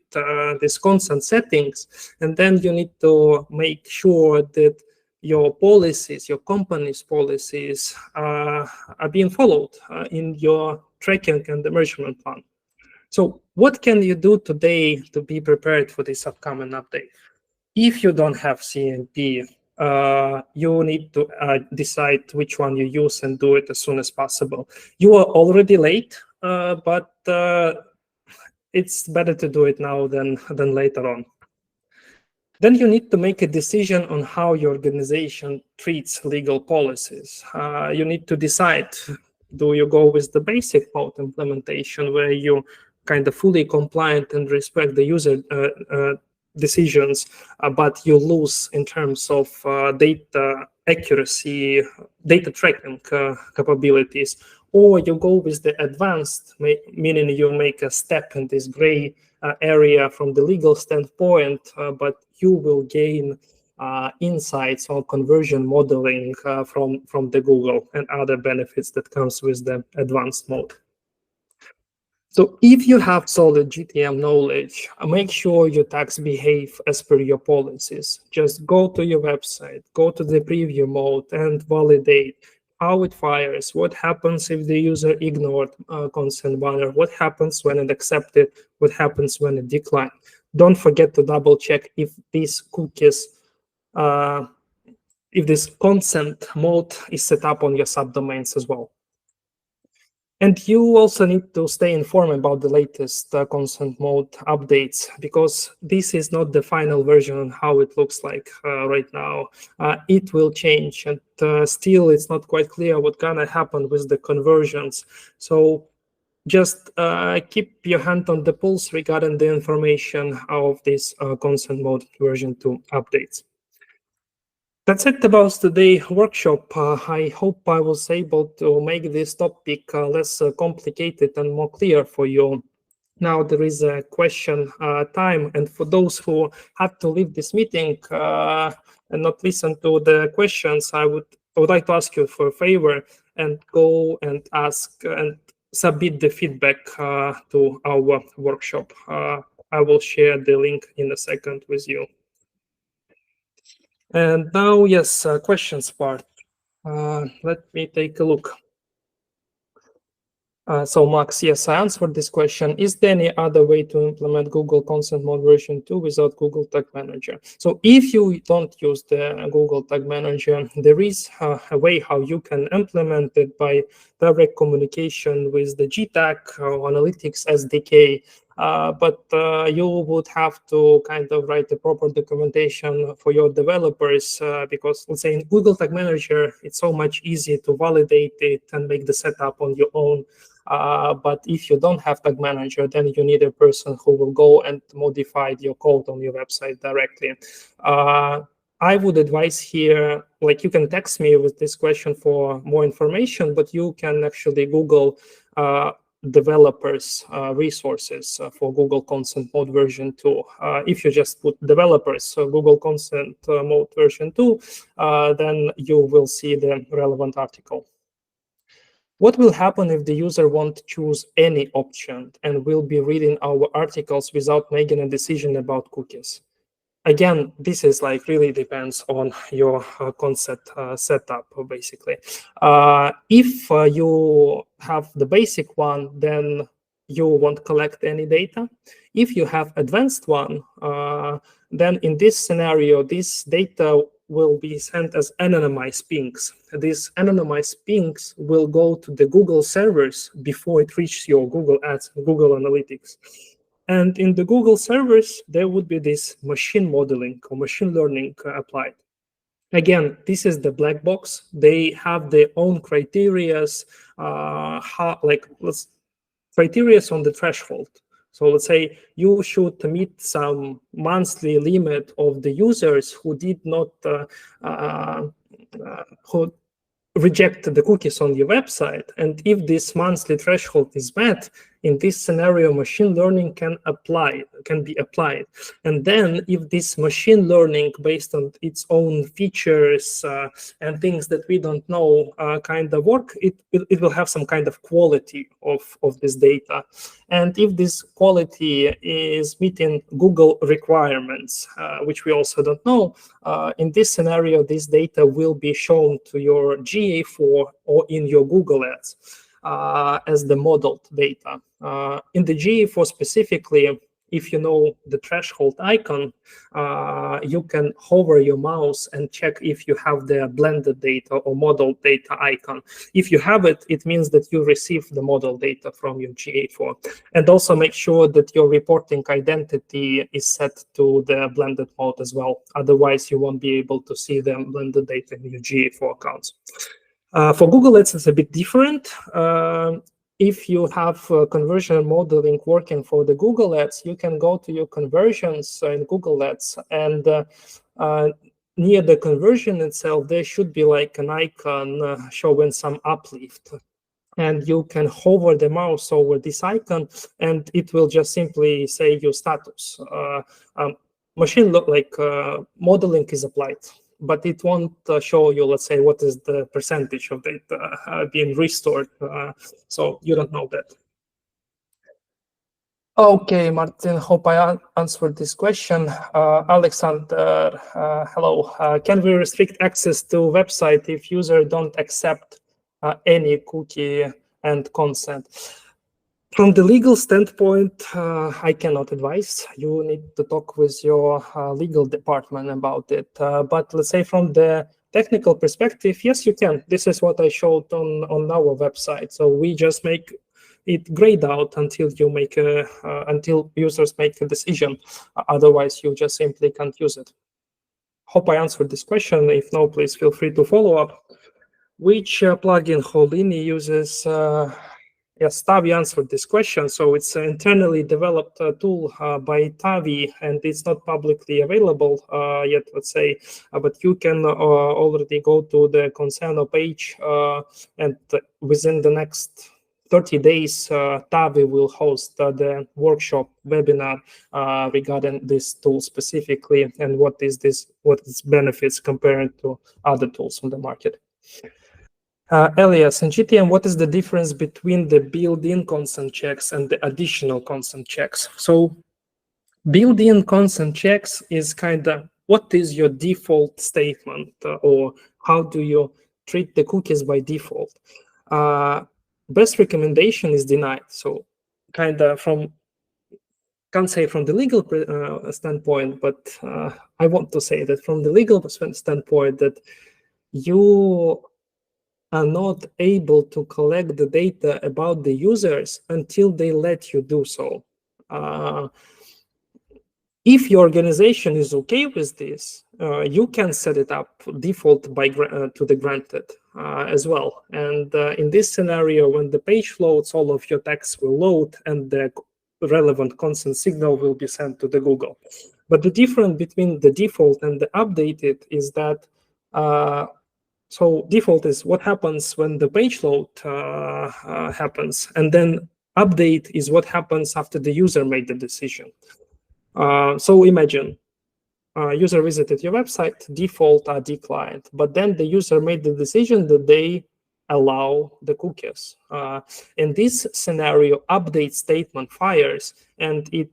these consent settings? And then you need to make sure that your policies, your company's policies are being followed in your tracking and the measurement plan. So what can you do today to be prepared for this upcoming update? If you don't have CMP, you need to decide which one you use and do it as soon as possible. You are already late, but it's better to do it now than later on. Then you need to make a decision on how your organization treats legal policies. You need to decide, do you go with the basic mode implementation where you kind of fully compliant and respect the user decisions, but you lose in terms of data accuracy, data tracking capabilities, or you go with the advanced, meaning you make a step in this gray area from the legal standpoint, but you will gain insights on conversion modeling from the Google and other benefits that comes with the advanced mode. So if you have solid GTM knowledge, make sure your tags behave as per your policies. Just go to your website, go to the preview mode and validate how it fires, what happens if the user ignored consent banner, what happens when it accepted, what happens when it declined. Don't forget to double check if these cookies, if this consent mode is set up on your subdomains as well. And you also need to stay informed about the latest consent mode updates, because this is not the final version on how it looks like right now. It will change, and still it's not quite clear what's gonna happen with the conversions. So just keep your hand on the pulse regarding the information of this consent mode version 2 updates. That's it about today's workshop. I hope I was able to make this topic less complicated and more clear for you. Now there is a question time, and for those who had to leave this meeting and not listen to the questions, I would like to ask you for a favor and go and ask and submit the feedback to our workshop. I will share the link in a second with you. And now, yes, questions part. Let me take a look. So Max, yes, I answered this question. Is there any other way to implement Google Consent Mode version 2 without Google Tag Manager? So if you don't use the Google Tag Manager, there is a way how you can implement it by direct communication with the GTAG Analytics SDK. But you would have to kind of write the proper documentation for your developers because, let's say, in Google Tag Manager, it's so much easier to validate it and make the setup on your own. But if you don't have Tag Manager, then you need a person who will go and modify your code on your website directly. I would advise here, like you can text me with this question for more information, but you can actually Google developers resources for Google Consent Mode version 2. If you just put developers Google Consent Mode version 2, then you will see the relevant article. What will happen if the user won't choose any option and will be reading our articles without making a decision about cookies? Again, this is like really depends on your concept setup, basically. If you have the basic one, then you won't collect any data. If you have advanced one, then in this scenario, this data will be sent as anonymized pings. These anonymized pings will go to the Google servers before it reaches your Google Ads, Google Analytics. And in the Google servers, there would be this machine modeling or machine learning applied. Again, this is the black box. They have their own criterias, criterias on the threshold. So let's say you should meet some monthly limit of the users who did not who reject the cookies on your website. And if this monthly threshold is met, in this scenario, machine learning can be applied. And then if this machine learning based on its own features and things that we don't know kind of work, it will have some kind of quality of this data. And if this quality is meeting Google requirements, which we also don't know, in this scenario, this data will be shown to your GA4 or in your Google Ads as the modeled data. In the GA4 specifically, if you know the threshold icon, you can hover your mouse and check if you have the blended data or modeled data icon. If you have it, it means that you receive the model data from your GA4. And also make sure that your reporting identity is set to the blended mode as well. Otherwise, you won't be able to see the blended data in your GA4 accounts. For Google Ads, it's a bit different. If you have conversion modeling working for the Google Ads, you can go to your conversions in Google Ads, and near the conversion itself, there should be like an icon showing some uplift. And you can hover the mouse over this icon, and it will just simply say your status. Modeling is applied, but it won't show you, let's say, what is the percentage of data being restored. So you don't know that. Okay, Martin, hope I answered this question. Alexander, hello. Can we restrict access to website if user don't accept any cookie and consent? From the legal standpoint, I cannot advise. You need to talk with your legal department about it. But let's say from the technical perspective, yes, you can. This is what I showed on our website. So we just make it grayed out until until users make a decision. Otherwise, you just simply can't use it. Hope I answered this question. If no, please feel free to follow up. Which plugin Holini uses? Yes, Tavi answered this question. So it's an internally developed tool by Tavi, and it's not publicly available yet, let's say, but you can already go to the Conseno page, and within the next 30 days, Tavi will host the workshop webinar regarding this tool specifically and what its benefits compared to other tools on the market. Elias, in GTM, what is the difference between the built-in consent checks and the additional consent checks? So built-in consent checks is kind of what is your default statement or how do you treat the cookies by default? best recommendation is denied. So kind of can't say from the legal standpoint, but I want to say that from the legal standpoint that you are not able to collect the data about the users until they let you do so. If your organization is okay with this, you can set it up default by to the granted as well. And in this scenario, when the page loads, all of your text will load and the relevant consent signal will be sent to the Google. But the difference between the default and the updated is that so default is what happens when the page load happens, and then update is what happens after the user made the decision. So imagine user visited your website, default are declined, but then the user made the decision that they allow the cookies. In this scenario, update statement fires, and it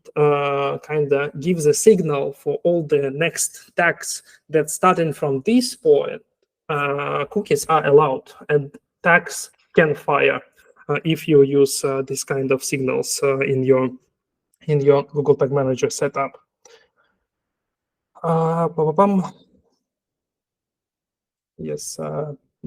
kind of gives a signal for all the next tags that starting from this point, cookies are allowed, and tags can fire if you use this kind of signals in your Google Tag Manager setup. Yes,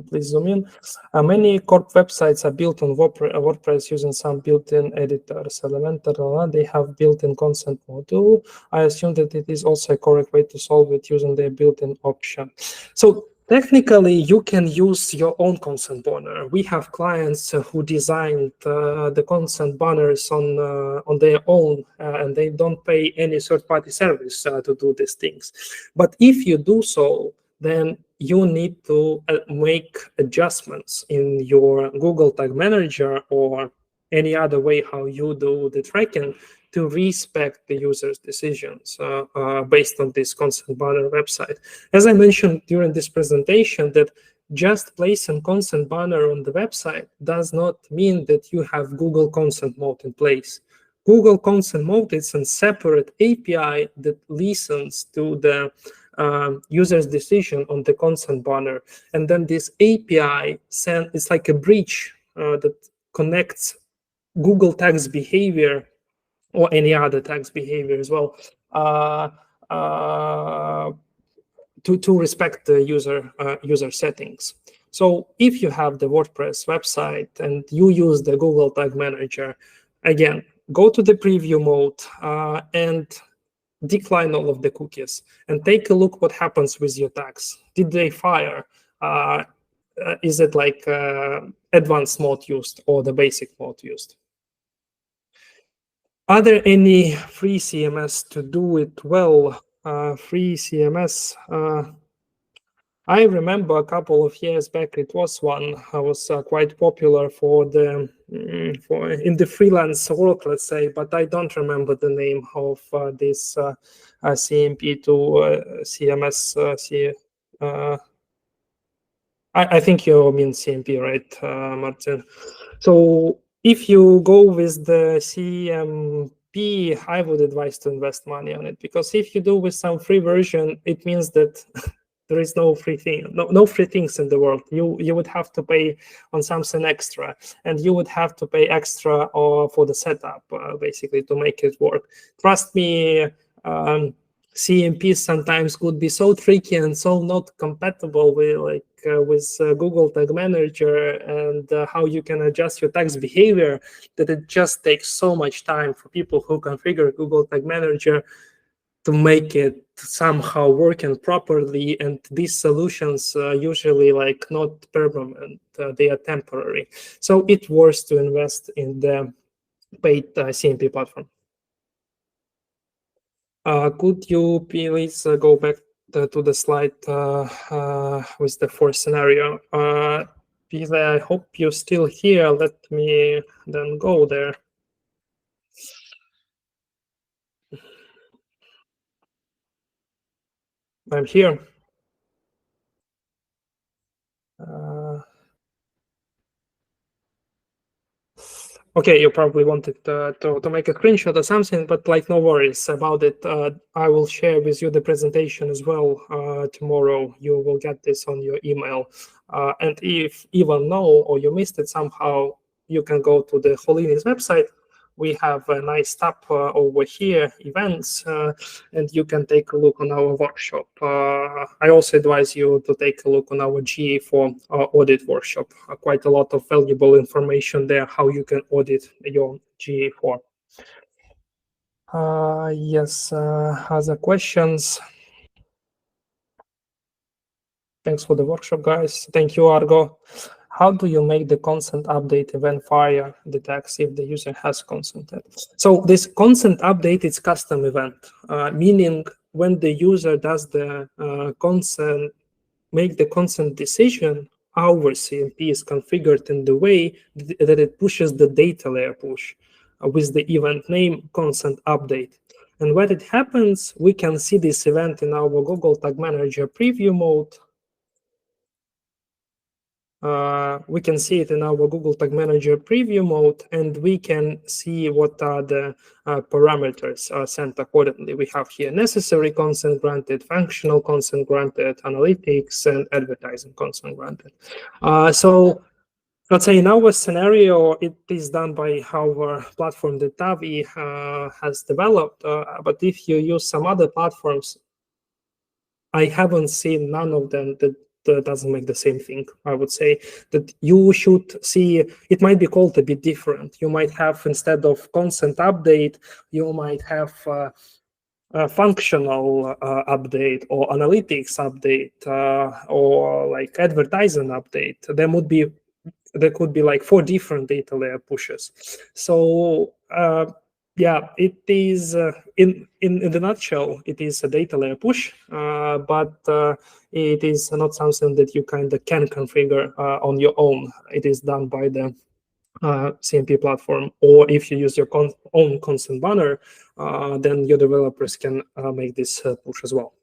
please zoom in. Many corp websites are built on WordPress using some built-in editors. Elementor, they have built-in consent module. I assume that it is also a correct way to solve it using their built-in option. So technically, you can use your own consent banner. We have clients who designed the consent banners on their own, and they don't pay any third-party service to do these things. But if you do so, then you need to make adjustments in your Google Tag Manager or any other way how you do the tracking to respect the user's decisions based on this consent banner website. As I mentioned during this presentation, that just placing consent banner on the website does not mean that you have Google consent mode in place. Google consent mode is a separate API that listens to the user's decision on the consent banner, and then this API it's like a bridge that connects Google tags behavior or any other tags behavior as well to respect the user settings. So if you have the WordPress website and you use the Google Tag Manager, again, go to the preview mode and decline all of the cookies and take a look what happens with your tags. Did they fire? Is it like advanced mode used or the basic mode used? Are there any free CMS to do it well? Free CMS. I remember a couple of years back, it was one. I was quite popular for the in the freelance world, let's say, but I don't remember the name of this CMP to CMS. I think you mean CMP, right, Martin? So if you go with the CMP, I would advise to invest money on it, because if you do with some free version, it means that there is no free thing, no free things in the world. You would have to pay on something extra, and you would have to pay extra for the setup, basically, to make it work. Trust me, CMPs sometimes could be so tricky and so not compatible with Google Tag Manager and how you can adjust your tags behavior, that it just takes so much time for people who configure Google Tag Manager to make it somehow working properly. And these solutions usually like not permanent, they are temporary. So it's worth to invest in the paid CMP platform. Could you please go back to the slide with the fourth scenario? Pile, I hope you're still here. Let me then go there. I'm here. Okay, you probably wanted to make a screenshot or something, but like no worries about it. I will share with you the presentation as well tomorrow. You will get this on your email. And if even know or you missed it somehow, you can go to the Holini's website. We have a nice tab over here, events, and you can take a look on our workshop. I also advise you to take a look on our GA4 audit workshop. Quite a lot of valuable information there, how you can audit your GA4. Yes, other questions? Thanks for the workshop, guys. Thank you, Argo. How do you make the consent update event fire detects if the user has consented? So this consent update is custom event, meaning when the user does the make the consent decision, our CMP is configured in the way that it pushes the data layer push with the event name consent update. And when it happens, we can see this event in our Google Tag Manager preview mode. We can see it in our Google Tag Manager preview mode, and we can see what are the parameters sent accordingly. We have here necessary consent granted, functional consent granted, analytics, and advertising consent granted. So let's say in our scenario, it is done by our platform that Tavi has developed. But if you use some other platforms, I haven't seen none of them that doesn't make the same thing. I would say that you should see, it might be called a bit different. You might have, instead of consent update, you might have a functional update or analytics update or like advertising update. There could be like 4 different data layer pushes. So yeah, it is in the nutshell, it is a data layer push, but it is not something that you kind of can configure on your own. It is done by the CMP platform, or if you use your own consent banner, then your developers can make this push as well.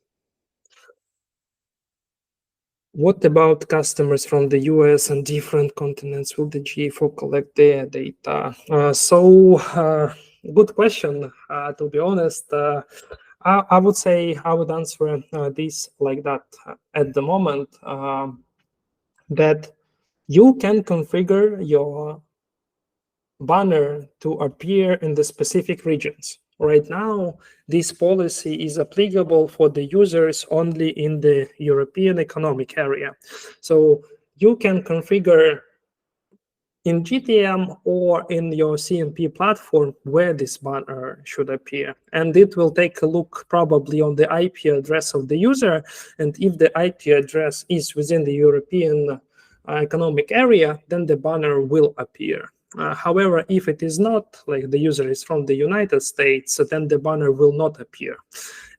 What about customers from the US and different continents? Will the GA4 collect their data? Good question. To be honest, I would say I would answer this like that at the moment, that you can configure your banner to appear in the specific regions. Right now, this policy is applicable for the users only in the European Economic Area. So you can configure in GTM or in your CMP platform where this banner should appear. And it will take a look probably on the IP address of the user. And if the IP address is within the European Economic Area, then the banner will appear. However, if it is not, like the user is from the United States, then the banner will not appear.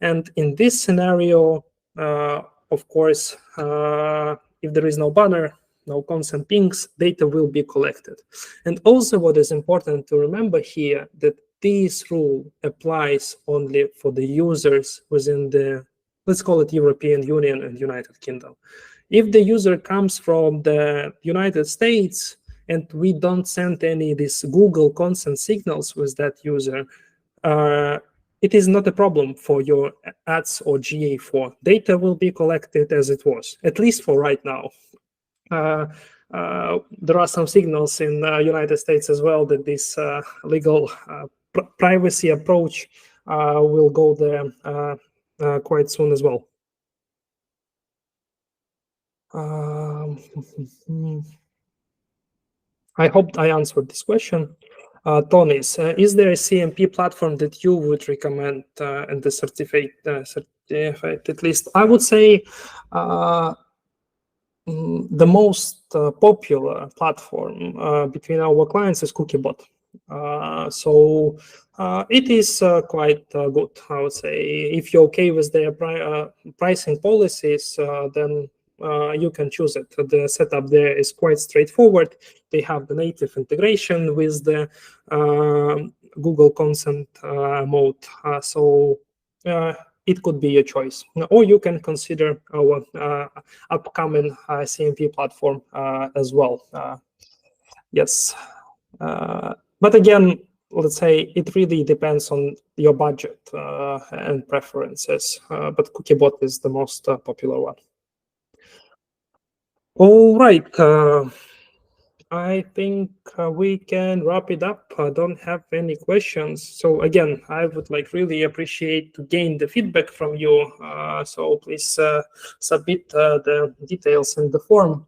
And in this scenario, of course, if there is no banner, no consent pings, data will be collected. And also what is important to remember here, that this rule applies only for the users within the, let's call it European Union and United Kingdom. If the user comes from the United States and we don't send any of these Google consent signals with that user, it is not a problem for your ads or GA4. Data will be collected as it was, at least for right now. There are some signals in the United States as well that this legal privacy approach will go there quite soon as well. I hope I answered this question. Tonis, is there a CMP platform that you would recommend and the certificate at least? I would say the most popular platform between our clients is Cookiebot. So it is quite good, I would say. If you're okay with their pricing policies, then you can choose it. The setup there is quite straightforward. They have the native integration with the Google consent mode. So it could be a choice. Or you can consider our upcoming CMP platform as well. Yes. But again, let's say it really depends on your budget and preferences. But Cookiebot is the most popular one. All right. I think we can wrap it up. I don't have any questions. So again, I would really appreciate to gain the feedback from you. So please submit the details in the form.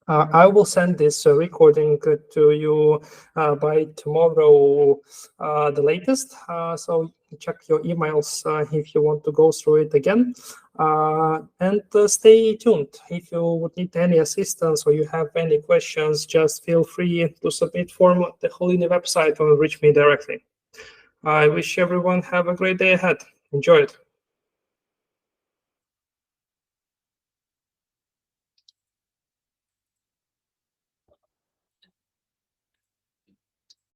I will send this recording to you by tomorrow, the latest. So check your emails if you want to go through it again. And stay tuned. If you would need any assistance or you have any questions, just feel free to submit form at the Holini website or reach me directly. I wish everyone have a great day ahead. Enjoy it.